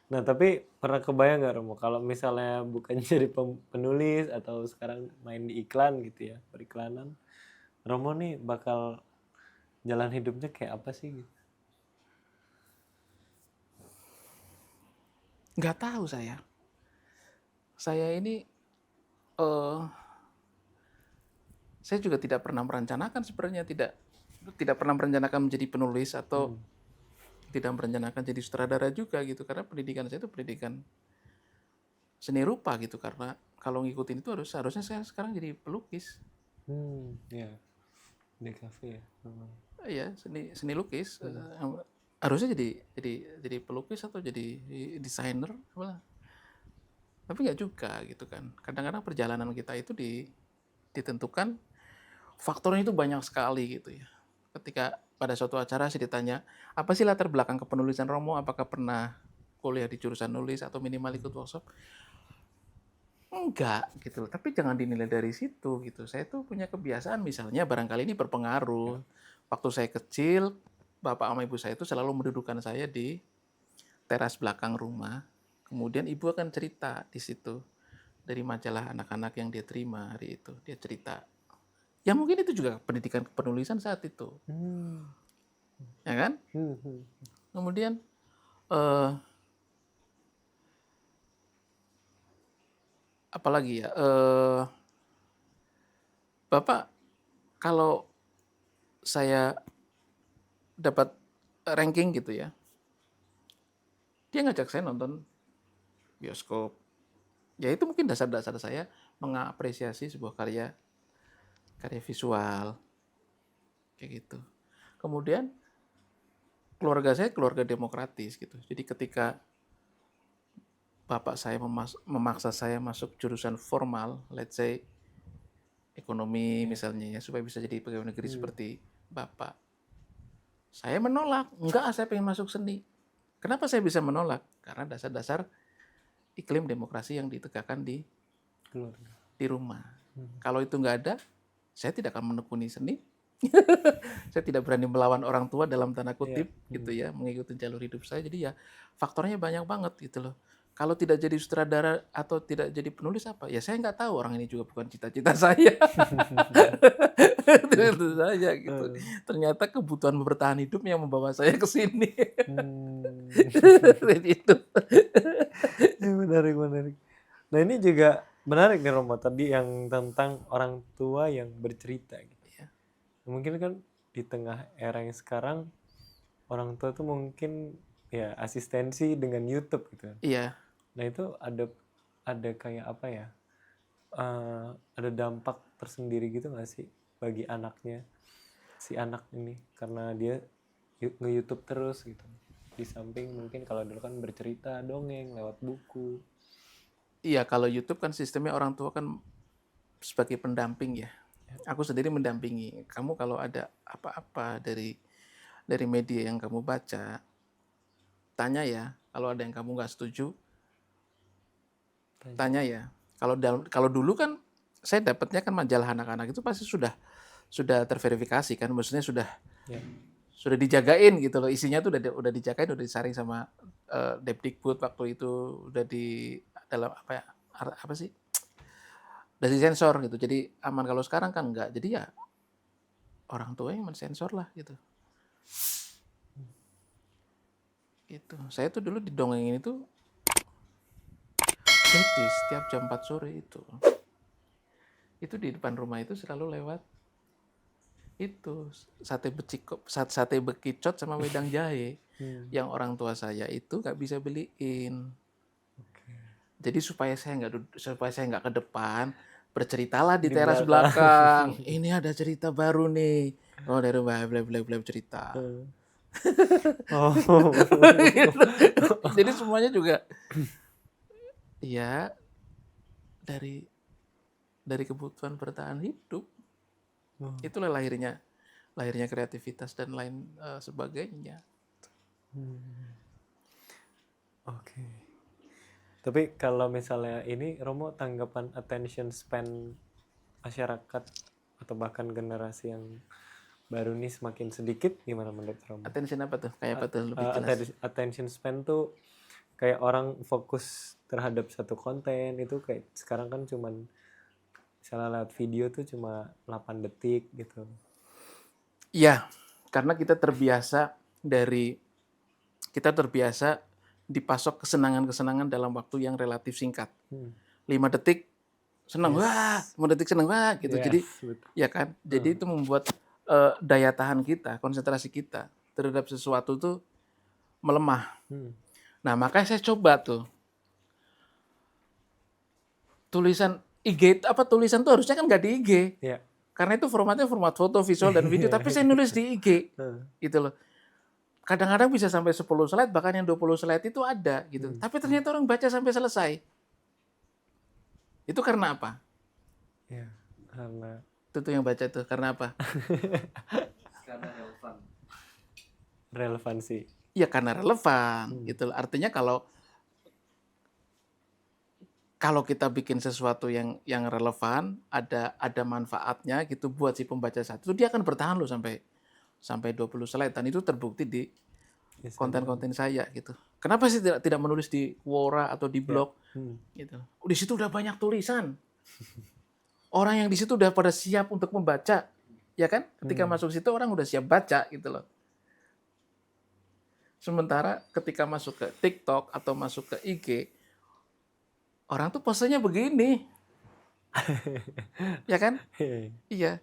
Nah, tapi pernah kebayang nggak Romo kalau misalnya bukan jadi penulis atau sekarang main di iklan gitu ya, periklanan, Romo nih bakal jalan hidupnya kayak apa sih gitu? Nggak tahu saya. Saya ini eh saya juga tidak pernah merencanakan sebenarnya tidak pernah merencanakan menjadi penulis atau tidak merencanakan jadi sutradara juga gitu karena pendidikan saya itu pendidikan seni rupa gitu karena kalau ngikutin itu harusnya saya sekarang jadi pelukis. Ya, di kafe ya. Ya seni seni lukis harusnya jadi pelukis atau jadi desainer apa. Tapi nggak juga gitu kan. Kadang-kadang perjalanan kita itu ditentukan faktornya itu banyak sekali gitu ya. Ketika pada suatu acara saya ditanya, apa sih latar belakang kepenulisan Romo? Apakah pernah kuliah di jurusan nulis atau minimal ikut workshop? Enggak gitu loh. Tapi jangan dinilai dari situ gitu. Saya tuh punya kebiasaan misalnya barangkali ini berpengaruh. Waktu saya kecil, bapak sama ibu saya itu selalu mendudukan saya di teras belakang rumah. Kemudian ibu akan cerita di situ dari majalah anak-anak yang dia terima hari itu. Dia cerita. Ya mungkin itu juga pendidikan penulisan saat itu. Ya kan? Kemudian apalagi ya, Bapak kalau saya dapat ranking gitu ya, dia ngajak saya nonton bioskop. Ya itu mungkin dasar-dasar saya mengapresiasi sebuah karya karya visual kayak gitu. Kemudian keluarga saya keluarga demokratis gitu. Jadi ketika bapak saya memaksa saya masuk jurusan formal, let's say ekonomi Ya. misalnya ya, supaya bisa jadi pegawai negeri Hmm. seperti bapak. Saya menolak, enggak saya pengen masuk seni. Kenapa saya bisa menolak? Karena dasar-dasar iklim demokrasi yang ditegakkan Keluarga. di rumah. Kalau itu nggak ada, saya tidak akan menekuni seni. Saya tidak berani melawan orang tua dalam tanda Iya. kutip gitu ya, mengikuti jalur hidup saya. Jadi ya faktornya banyak banget gitu loh. Kalau tidak jadi sutradara atau tidak jadi penulis apa? Ya saya nggak tahu, orang ini juga bukan cita-cita saya. Itu saja gitu. Eh, Ternyata kebutuhan bertahan hidup yang membawa saya ke sini. hmm. Itu. Ya, menarik, menarik. Nah ini juga menarik nih Romo tadi yang tentang orang tua yang bercerita gitu. Mungkin kan di tengah era yang sekarang orang tua tuh mungkin ya asistensi dengan YouTube gitu kan. Iya, Nah itu ada kayak apa ya? Ada dampak tersendiri gitu nggak sih bagi anaknya si anak ini karena dia nge-YouTube terus gitu. Di samping mungkin kalau dulu kan bercerita dongeng lewat buku. iya kalau YouTube kan sistemnya orang tua kan sebagai pendamping ya. Aku sendiri mendampingi. Kamu kalau ada apa-apa dari media yang kamu baca, tanya ya. Kalau ada yang kamu nggak setuju, tanya ya. Kalau dulu kan saya dapatnya kan majalah anak-anak itu pasti sudah terverifikasi kan, maksudnya Ya. sudah dijagain gitu loh. Isinya tuh udah dijagain, udah disaring sama Depdikbud waktu itu, udah di dalam apa ya, apa sih? Udah disensor gitu. Jadi aman. Kalau sekarang kan enggak. Jadi ya orang tua yang mensensor lah gitu. Itu. Saya tuh dulu didongengin itu jadi setiap jam 4 sore itu. Itu di depan rumah itu selalu lewat itu sate bekicot sama wedang jahe yang orang tua saya itu nggak bisa beliin. Jadi supaya saya nggak ke depan, berceritalah di Di teras belakang. belakang. Ini ada cerita baru nih. Oh dari bla bla bla cerita. Oh. Gitu. Jadi semuanya juga ya dari kebutuhan bertahan hidup. Itulah lahirnya kreativitas dan lain sebagainya. Oke. Tapi kalau misalnya ini Romo tanggapan attention span masyarakat atau bahkan generasi yang baru nih semakin sedikit gimana menurut Romo? Attention apa tuh? Kayak apa tuh lebih jelas? Attention span tuh kayak orang fokus terhadap satu konten itu kayak sekarang kan cuman misalnya lewat video tuh cuma 8 detik gitu. Iya, karena kita terbiasa dipasok kesenangan-kesenangan dalam waktu yang relatif singkat. 5 detik senang, Yes. wah, 5 detik senang, wah, gitu. Yes, Jadi, betul. ya kan? Jadi itu membuat daya tahan kita, konsentrasi kita terhadap sesuatu tuh melemah. Nah, makanya saya coba tuh tulisan tulisan tuh harusnya kan nggak di IG. Ya. Karena itu formatnya format foto, visual, dan video, tapi saya nulis di IG. Gitu loh. Kadang-kadang bisa sampai 10 slide, bahkan yang 20 slide itu ada gitu. Tapi ternyata orang baca sampai selesai. Itu karena apa? Ya, karena Itu tuh yang baca tuh karena apa? Karena relevan. relevansi. Ya karena relevan gitu loh. Artinya kalau kita bikin sesuatu yang relevan, ada manfaatnya gitu buat si pembaca satu, dia akan bertahan loh sampai 20 slide, dan itu terbukti di konten-konten saya gitu. Kenapa sih tidak menulis di Quora atau di blog gitu. Di situ udah banyak tulisan. Orang yang di situ udah pada siap untuk membaca. Ya kan? Ketika masuk situ orang udah siap baca gitu loh. Sementara ketika masuk ke TikTok atau masuk ke IG, orang tuh posenya begini, ya kan? Iya,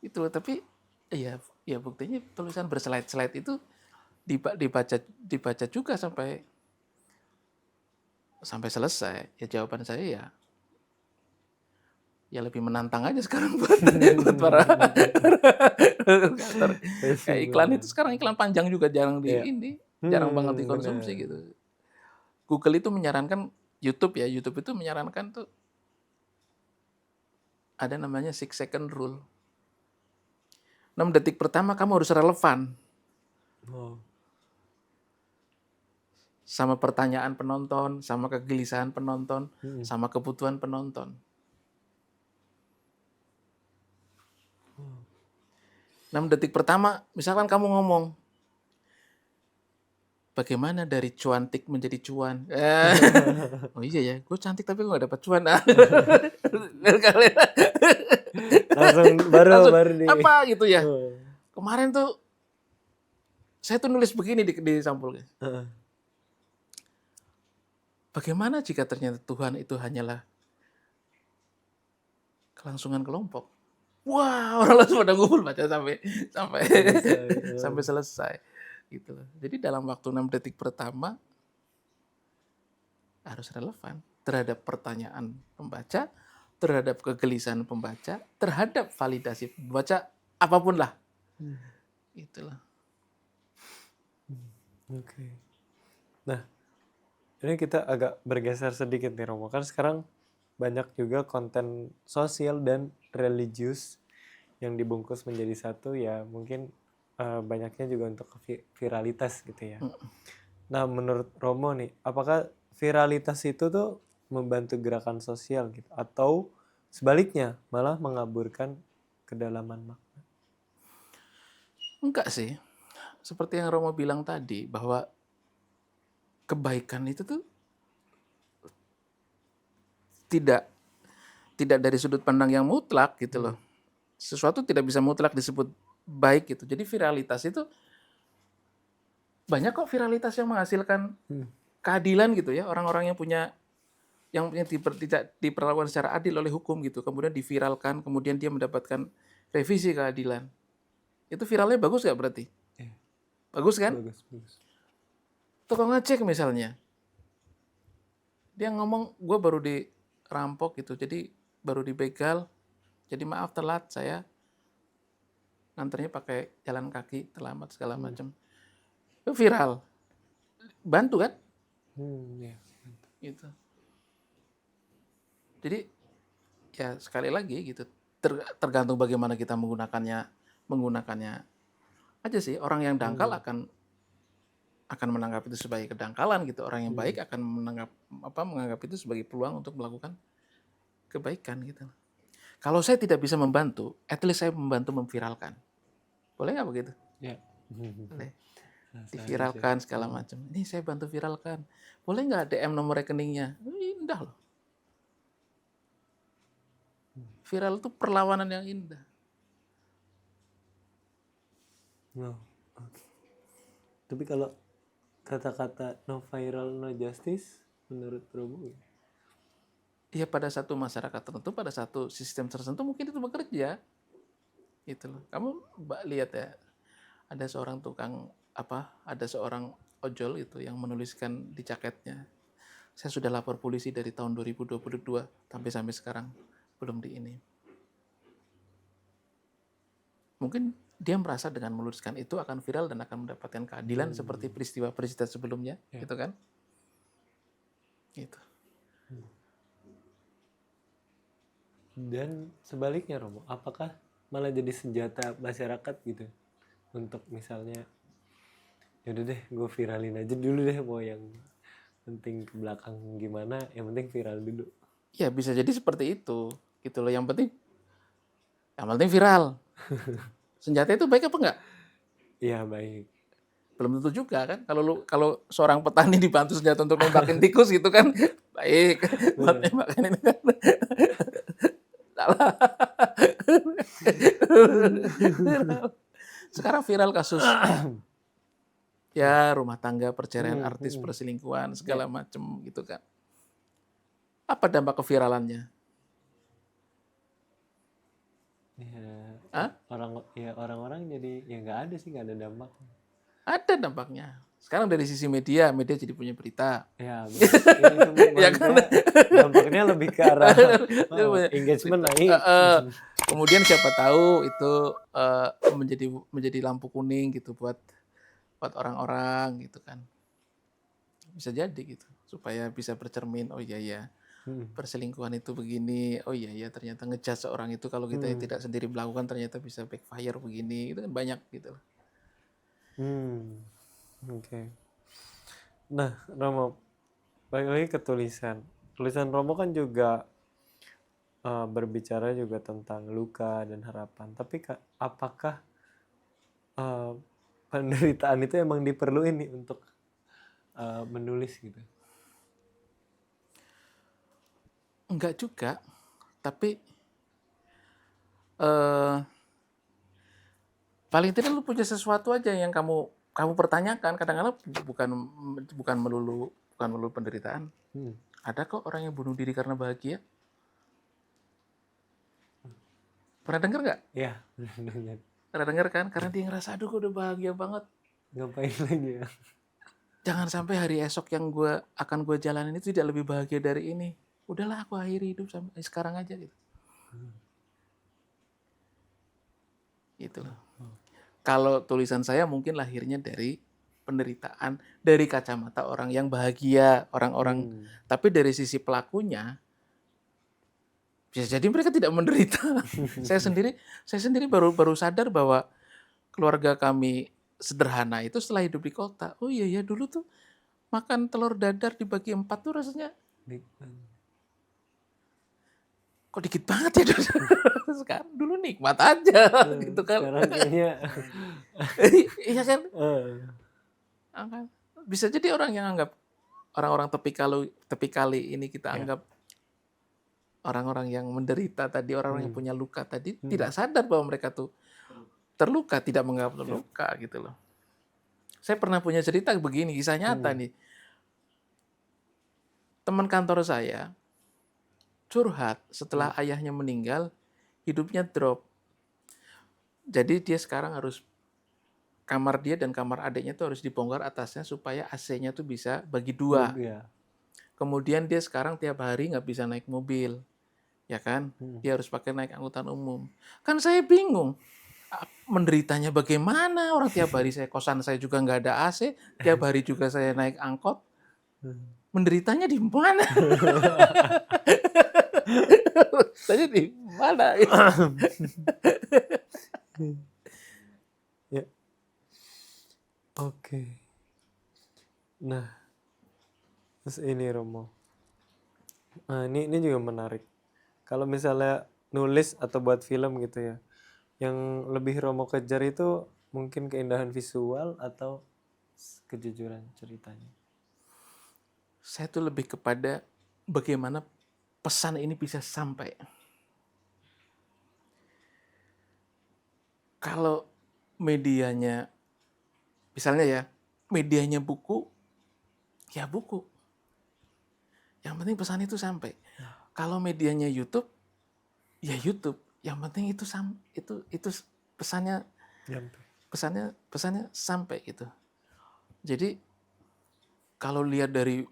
itu. Tapi iya, ya buktinya tulisan berslide-slide itu dibaca juga sampai selesai. Ya jawaban saya ya lebih menantang aja sekarang buat para kantor. Kayak iklan itu sekarang iklan panjang juga jarang Iya. jarang banget dikonsumsi Benar. gitu. Google itu menyarankan YouTube itu menyarankan tuh ada namanya 6 second rule. 6 detik pertama kamu harus relevan Oh. sama pertanyaan penonton, sama kegelisahan penonton, Mm-mm. sama kebutuhan penonton. 6 detik pertama, misalkan kamu ngomong, bagaimana dari cuantik menjadi cuan? Oh iya ya, gue cantik tapi gue gak dapat cuan. Langsung baru di. Apa gitu ya? Oh. Kemarin tuh saya tuh nulis begini di sampulnya. Heeh. Bagaimana jika ternyata Tuhan itu hanyalah kelangsungan kelompok? Wah, orang langsung pada ngumpul baca sampai Selesai. sampai selesai. Gitu loh. Jadi dalam waktu 6 detik pertama harus relevan terhadap pertanyaan pembaca, terhadap kegelisahan pembaca, terhadap validasi pembaca, apapun lah. Itulah. Oke. Nah, ini kita agak bergeser sedikit nih Romo. Kan sekarang banyak juga konten sosial dan religius yang dibungkus menjadi satu, ya mungkin banyaknya juga untuk viralitas gitu ya. Nah, menurut Romo nih, apakah viralitas itu tuh membantu gerakan sosial gitu, atau sebaliknya malah mengaburkan kedalaman makna? Enggak sih. Seperti yang Romo bilang tadi, bahwa kebaikan itu tuh tidak dari sudut pandang yang mutlak gitu loh. Sesuatu tidak bisa mutlak disebut baik gitu. Jadi viralitas itu banyak kok viralitas yang menghasilkan keadilan gitu ya. Orang-orang yang tidak diperlakukan secara adil oleh hukum gitu. Kemudian diviralkan, kemudian dia mendapatkan revisi keadilan. Itu viralnya bagus nggak berarti? Bagus kan? Bagus. Tukang ngecek misalnya. Dia ngomong, gue baru dirampok gitu, jadi baru dibegal, jadi maaf telat, saya nganternya pakai jalan kaki, terlambat segala macam. Itu viral. Bantu kan? Ya. Gitu. Jadi ya sekali lagi gitu, tergantung bagaimana kita menggunakannya aja sih. Orang yang dangkal akan menganggap itu sebagai kedangkalan gitu. Orang yang baik akan menganggap itu sebagai peluang untuk melakukan kebaikan gitu. Kalau saya tidak bisa membantu, at least saya membantu memviralkan. Boleh nggak begitu? Ya. Boleh. Diviralkan segala macam. Ini saya bantu viralkan. Boleh nggak DM nomor rekeningnya? Indah loh. Viral itu perlawanan yang indah. No. Okay. Tapi kalau kata-kata no viral, no justice, menurut Romo? Ya pada satu masyarakat tertentu, pada satu sistem tertentu mungkin itu bekerja. Gitu loh. Kamu lihat ya, ada seorang ada seorang ojol itu yang menuliskan di jaketnya, saya sudah lapor polisi dari tahun 2022 sampai sekarang belum ini. Mungkin dia merasa dengan menuliskan itu akan viral dan akan mendapatkan keadilan seperti peristiwa-peristiwa sebelumnya, gitu kan? Gitu. Dan sebaliknya Romo, apakah malah jadi senjata masyarakat gitu untuk misalnya, yaudah deh gue viralin aja dulu deh, mau yang penting ke belakang gimana, yang penting viral dulu. Ya bisa jadi seperti itu, gitu loh. Yang penting viral. Senjata itu baik apa enggak? Iya baik. Belum tentu juga kan. Kalau seorang petani dibantu senjata untuk nembakin tikus gitu kan, baik. Buat nembakin ini kan. Salah. Sekarang viral kasus ya rumah tangga, perceraian artis, perselingkuhan segala macam gitu kan. Apa dampak keviralannya? Ya, Hah? orang-orang jadi ya nggak ada sih, nggak ada dampak. Ada dampaknya. Sekarang dari sisi media jadi punya berita. Ya benar. Itu Ya maksud kan? saya dampaknya lebih ke arah Dia punya engagement berita. naik. Kemudian siapa tahu itu menjadi menjadi lampu kuning gitu buat orang-orang gitu kan. Bisa jadi gitu. Supaya bisa bercermin, oh iya ya, perselingkuhan itu begini, oh iya ya ternyata ngejudge seorang itu kalau kita tidak sendiri melakukan ternyata bisa backfire begini, itu kan banyak gitu. Oke. Nah, Romo, balik lagi ke tulisan. Tulisan Romo kan juga berbicara juga tentang luka dan harapan. Tapi apakah penderitaan itu emang diperluin nih untuk menulis gitu? Enggak juga, tapi eh paling tidak lu punya sesuatu aja yang kamu pertanyakan. Kadang-kadang bukan melulu penderitaan. Ada kok orang yang bunuh diri karena bahagia. Pernah dengar nggak? Iya, benar. Pernah dengar kan? Karena dia ngerasa, aduh gue udah bahagia banget. Ngapain lagi ya? Jangan sampai hari esok yang akan gue jalanin itu tidak lebih bahagia dari ini. Udahlah aku akhiri hidup sampai sekarang aja gitu. Gitu loh. Kalau tulisan saya mungkin lahirnya dari penderitaan, dari kacamata orang yang bahagia, orang-orang. Tapi dari sisi pelakunya, bisa jadi mereka tidak menderita. Saya sendiri baru sadar bahwa keluarga kami sederhana itu setelah hidup di kota. Oh iya ya, dulu tuh makan telur dadar dibagi 4 tuh rasanya kok dikit banget ya dulu. Sekarang dulu nikmat aja gitu kan. Sekarang kayaknya Iya kan? Bisa jadi orang yang anggap orang-orang tepi kali ini kita anggap orang-orang yang menderita tadi, orang-orang yang punya luka tadi tidak sadar bahwa mereka tuh terluka, tidak menganggap terluka gitu loh. Saya pernah punya cerita begini, kisah nyata nih. Teman kantor saya curhat setelah ayahnya meninggal, hidupnya drop. Jadi dia sekarang harus kamar dia dan kamar adiknya tuh harus dibongkar atasnya supaya AC-nya tuh bisa bagi 2. Kemudian dia sekarang tiap hari nggak bisa naik mobil, ya kan? Dia harus pakai naik angkutan umum. Kan saya bingung, menderitanya bagaimana? Orang tiap hari kosan saya juga nggak ada AC, tiap hari juga saya naik angkot. Menderitanya di mana? Tanya di mana? Ya. Oke. Nah, terus ini Romo. Nah, ini juga menarik. Kalau misalnya nulis atau buat film gitu ya, yang lebih Romo kejar itu mungkin keindahan visual atau kejujuran ceritanya? Saya tuh lebih kepada bagaimana pesan ini bisa sampai. Kalau medianya, misalnya ya, medianya buku, ya buku. Yang penting pesan itu sampai. Kalau medianya YouTube, ya YouTube. Yang penting itu pesannya sampai gitu. Jadi kalau lihat dari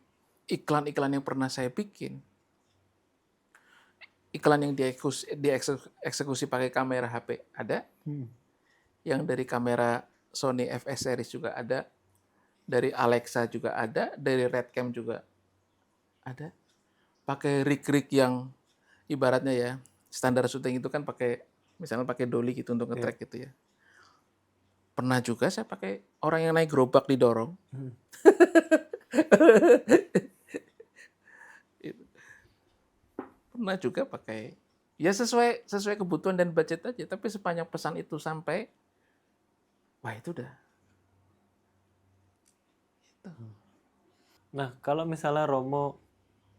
iklan-iklan yang pernah saya bikin, iklan yang dieksekusi pakai kamera HP ada, yang dari kamera Sony FS series juga ada, dari Alexa juga ada, dari Redcam juga ada. Pakai rig yang ibaratnya ya, standar syuting itu kan pakai misalnya pakai dolly gitu untuk nge-track gitu ya. Pernah juga saya pakai orang yang naik gerobak didorong. Pernah juga pakai, ya sesuai kebutuhan dan budget aja, tapi sepanjang pesan itu sampai, wah itu udah. Gitu. Nah, kalau misalnya Romo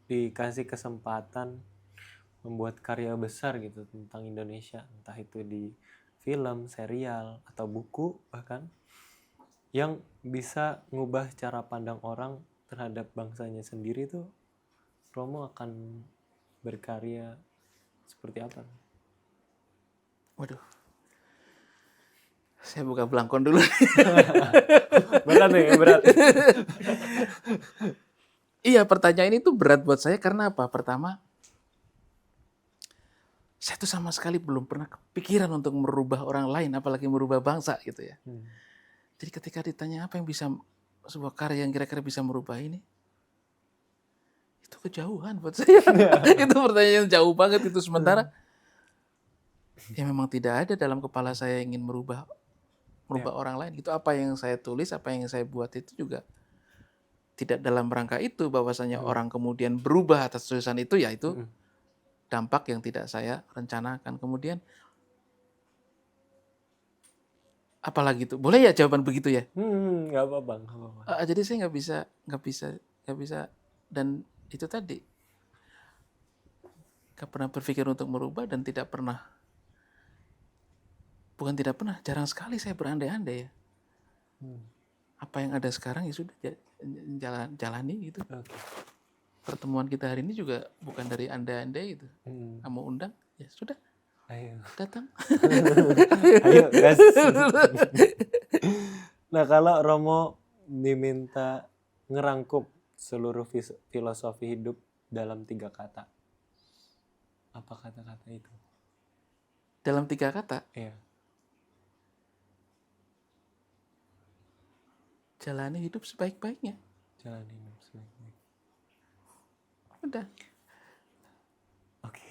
dikasih kesempatan membuat karya besar gitu tentang Indonesia, entah itu di film, serial, atau buku bahkan, yang bisa ngubah cara pandang orang terhadap bangsanya sendiri tuh Romo akan berkarya seperti apa? Waduh, saya buka belangkon dulu. Berat nih, berat. Iya, pertanyaan itu berat buat saya karena apa? Pertama, saya tuh sama sekali belum pernah kepikiran untuk merubah orang lain, apalagi merubah bangsa gitu ya. Jadi ketika ditanya apa yang bisa, sebuah karya yang kira-kira bisa merubah ini, itu kejauhan buat saya. Itu pertanyaan yang jauh banget itu. Sementara ya memang tidak ada dalam kepala saya ingin merubah orang lain. Itu apa yang saya tulis, apa yang saya buat itu juga tidak dalam rangka itu, bahwasanya orang kemudian berubah atas tulisan itu, ya itu dampak yang tidak saya rencanakan. Kemudian apalagi itu, boleh ya jawaban begitu ya? Nggak apa-apa, nggak apa-apa. Jadi saya nggak bisa, dan itu tadi nggak pernah berpikir untuk merubah dan jarang sekali saya berandai-andai ya. Apa yang ada sekarang ya sudah jalani gitu. Oke. Pertemuan kita hari ini juga bukan dari andai-andai gitu. Kamu undang, ya sudah, Ayo. datang. Ayo, gas. Nah, kalau Romo diminta ngerangkup seluruh filosofi hidup dalam 3 kata, apa kata-kata itu? Dalam 3 kata, Iya. jalani hidup sebaik-baiknya. Jalani hidup sebaik-baik. Udah. Oke.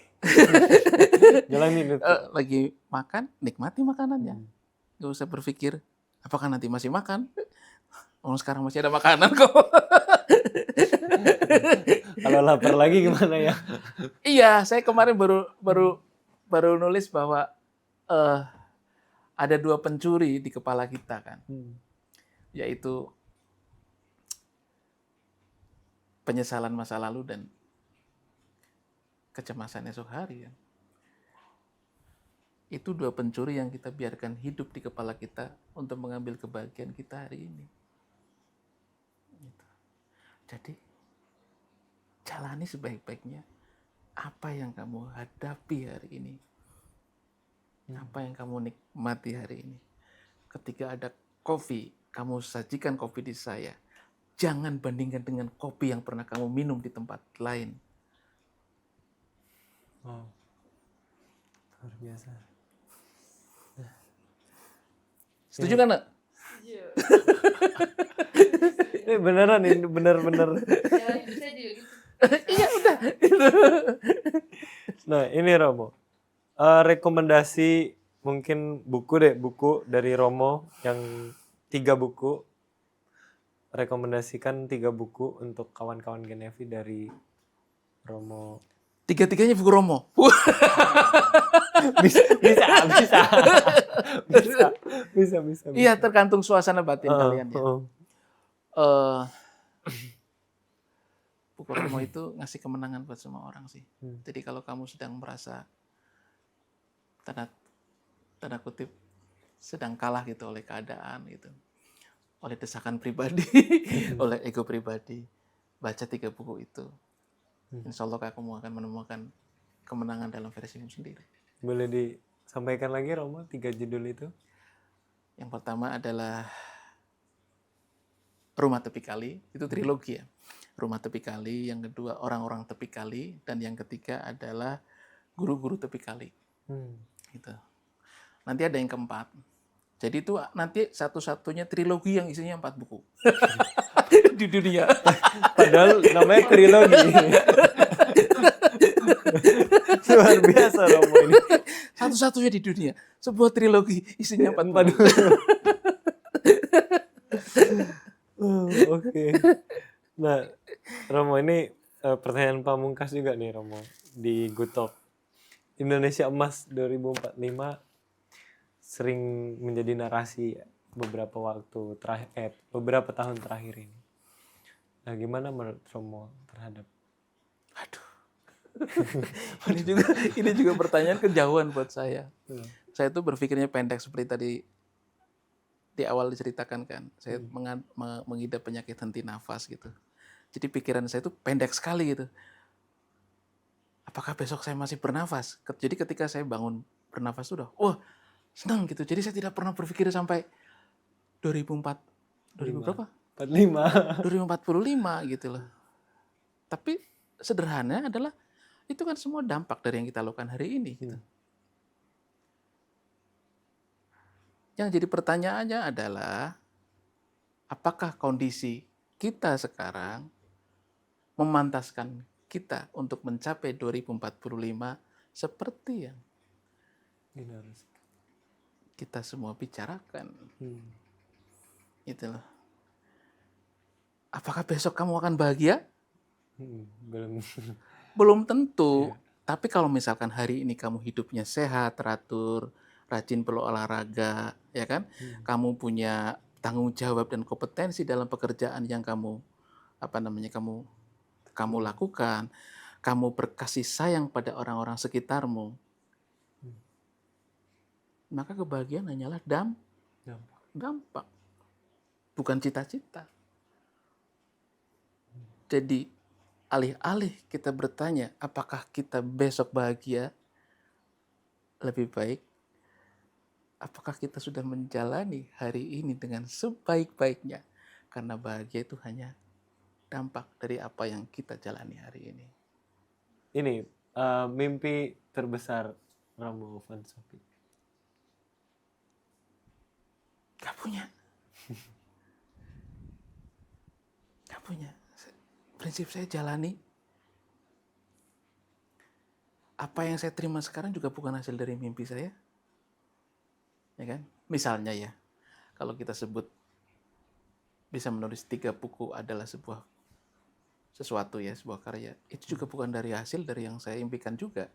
Jalani hidup. Lagi makan, nikmati makanannya. Gak usah berpikir, apakah nanti masih makan? Oh, sekarang masih ada makanan kok. Kalau lapar lagi gimana ya? Iya, saya kemarin baru nulis bahwa ada 2 pencuri di kepala kita kan. Yaitu penyesalan masa lalu dan kecemasan esok hari kan. Itu 2 pencuri yang kita biarkan hidup di kepala kita untuk mengambil kebahagiaan kita hari ini. Gitu. Jadi jalani sebaik-baiknya apa yang kamu hadapi hari ini, apa yang kamu nikmati hari ini. Ketika ada kopi, kamu sajikan kopi di saya, jangan bandingkan dengan kopi yang pernah kamu minum di tempat lain. Wow, luar biasa. Setuju kan, Nak? Iya. Ini beneran, ini bener-bener. Jalan hidup saya juga gitu. Iya, udah. Nah, ini Romo. Rekomendasi mungkin buku dari Romo yang 3 buku. Rekomendasikan 3 buku untuk kawan-kawan Genevi dari Romo. 3-tiganya buku Romo. Bisa. Iya, tergantung suasana batin kalian ya. Buku Romo itu ngasih kemenangan buat semua orang sih. Jadi kalau kamu sedang merasa tanda kutip sedang kalah gitu oleh keadaan gitu, oleh desakan pribadi, oleh ego pribadi, baca 3 buku itu. Insya Allah kamu akan menemukan kemenangan dalam versimu sendiri. Boleh disampaikan lagi Romo 3 judul itu? Yang pertama adalah Rumah Tepi Kali, itu trilogi ya. Rumah Tepi Kali, yang kedua Orang-orang Tepi Kali, dan yang ketiga adalah Guru-guru Tepi Kali. Gitu. Nanti ada yang keempat. Jadi itu nanti satu-satunya trilogi yang isinya 4 buku di dunia. Padahal namanya trilogi. Luar biasa Romo ini. Satu-satunya di dunia. Sebuah trilogi isinya 4 buku. Oke. Nah, Romo ini pertanyaan pamungkas juga nih Romo di Good Talk. Indonesia Emas 2045 sering menjadi narasi beberapa tahun terakhir ini. Nah, gimana menurut Romo terhadap? Aduh. ini juga pertanyaan kejauhan buat saya. Saya tuh berpikirnya pendek seperti tadi di awal diceritakan kan. Saya mengidap penyakit henti nafas gitu. Jadi pikiran saya tuh pendek sekali gitu. apakah besok saya masih bernafas? Jadi ketika saya bangun bernafas sudah, wah senang gitu. Jadi saya tidak pernah berpikir sampai 2004, 2000 berapa? 45. 2045 gitu loh. Tapi sederhana adalah itu kan semua dampak dari yang kita lakukan hari ini. Gitu. Yang jadi pertanyaannya adalah apakah kondisi kita sekarang memantaskan kita untuk mencapai 2045 seperti yang Ini harus. kita semua bicarakan. Gitu loh. Apakah besok kamu akan bahagia? Belum. Belum tentu. Tapi kalau misalkan hari ini kamu hidupnya sehat, teratur, rajin berolahraga, ya kan? Kamu punya tanggung jawab dan kompetensi dalam pekerjaan yang kamu kamu lakukan, kamu berkasih sayang pada orang-orang sekitarmu, maka kebahagiaan hanyalah dampak, bukan cita-cita. Jadi alih-alih kita bertanya apakah kita besok bahagia, lebih baik apakah kita sudah menjalani hari ini dengan sebaik-baiknya, karena bahagia itu hanya dampak dari apa yang kita jalani hari ini. Ini mimpi terbesar Romo Van Sophie. Gak punya. Prinsip saya jalani. Apa yang saya terima sekarang juga bukan hasil dari mimpi saya. Ya kan? Misalnya ya, kalau kita sebut bisa menulis 3 buku adalah sebuah karya. Itu juga bukan dari hasil dari yang saya impikan juga.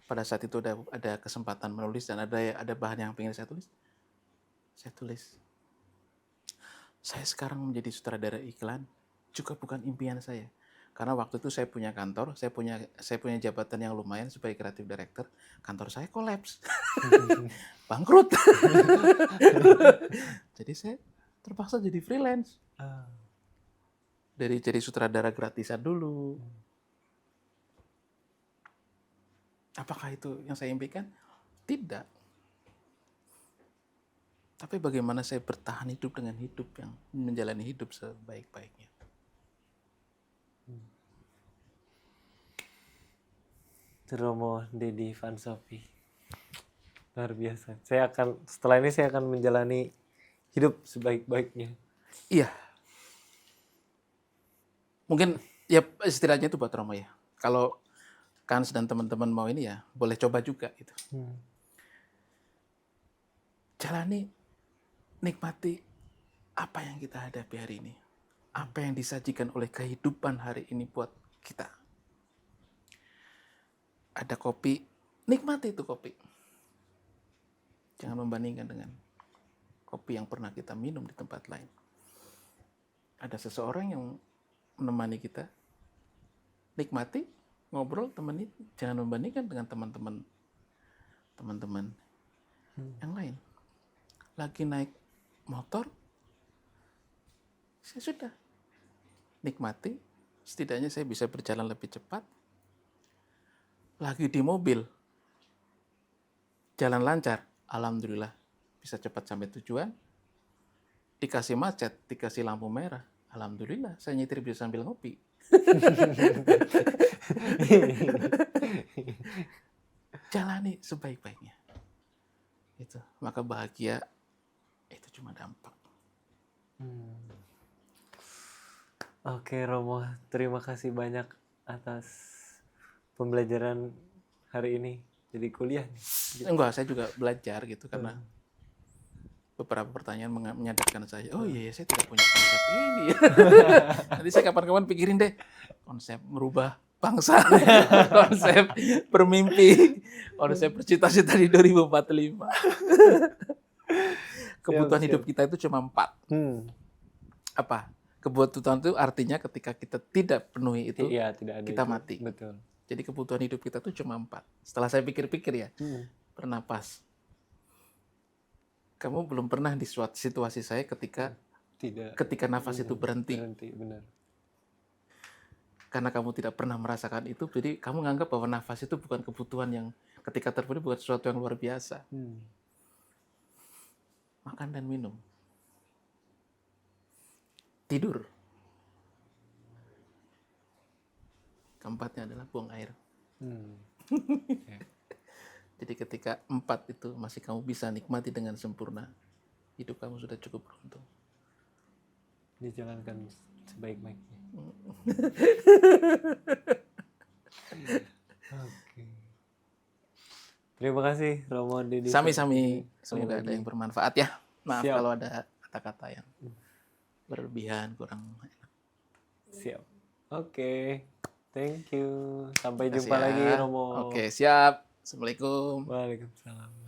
Pada saat itu ada kesempatan menulis dan ada bahan yang ingin saya tulis. Saya tulis. Saya sekarang menjadi sutradara iklan juga bukan impian saya. Karena waktu itu saya punya kantor, saya punya jabatan yang lumayan sebagai creative director. Kantor saya kolaps. Bangkrut. Jadi saya terpaksa jadi freelance. Dari jadi sutradara gratisan dulu. Apakah itu yang saya impikan? Tidak. Tapi bagaimana saya bertahan hidup dengan hidup yang menjalani hidup sebaik-baiknya. Romo Deddy Van Sophie. Luar biasa. Setelah ini saya akan menjalani hidup sebaik-baiknya. Iya. Mungkin ya istilahnya itu buat Romo ya. Kalau Kans dan teman-teman mau ini ya, boleh coba juga gitu. Jalani, nikmati apa yang kita hadapi hari ini. Apa yang disajikan oleh kehidupan hari ini buat kita. Ada kopi, nikmati itu kopi. Jangan membandingkan dengan kopi yang pernah kita minum di tempat lain. Ada seseorang yang menemani kita, nikmati, ngobrol, temenin. Jangan membandingkan dengan teman-teman yang lain. Lagi naik motor, saya sudah nikmati, setidaknya saya bisa berjalan lebih cepat. Lagi di mobil, jalan lancar, alhamdulillah bisa cepat sampai tujuan. Dikasih macet, dikasih lampu merah, alhamdulillah saya nyetir bisa sambil ngopi. Jalani sebaik-baiknya. Itu, maka bahagia itu cuma dampak. Oke Romo, terima kasih banyak atas pembelajaran hari ini. Jadi kuliah nih. Enggak, saya juga belajar gitu karena beberapa pertanyaan menyadarkan saya, oh iya saya tidak punya konsep ini. Nanti saya kapan-kapan pikirin deh konsep merubah bangsa, konsep bermimpi, konsep bercita-cita di 2045. Kebutuhan hidup kita itu cuma 4. Apa? Kebutuhan itu artinya ketika kita tidak penuhi itu, tidak ada kita itu. mati. Betul. Jadi kebutuhan hidup kita itu cuma 4. Setelah saya pikir-pikir ya, bernapas. Kamu belum pernah di suatu situasi saya ketika nafas itu berhenti. Benar. karena kamu tidak pernah merasakan itu, jadi kamu menganggap bahwa nafas itu bukan kebutuhan yang ketika terpenuhi bukan sesuatu yang luar biasa. Makan dan minum. Tidur. Keempatnya adalah buang air. Jadi ketika 4 itu masih kamu bisa nikmati dengan sempurna, hidup kamu sudah cukup beruntung. Dijalankan sebaik-baiknya. Oke. Terima kasih Romo Deddy. Sami-sami, Sekali semoga ada lagi. yang bermanfaat ya. Maaf Siap. kalau ada kata-kata yang berlebihan, kurang enak. Siap. Oke. Thank you. Sampai Terima kasih jumpa ya. lagi Romo. Oke, siap. Assalamualaikum. Waalaikumsalam.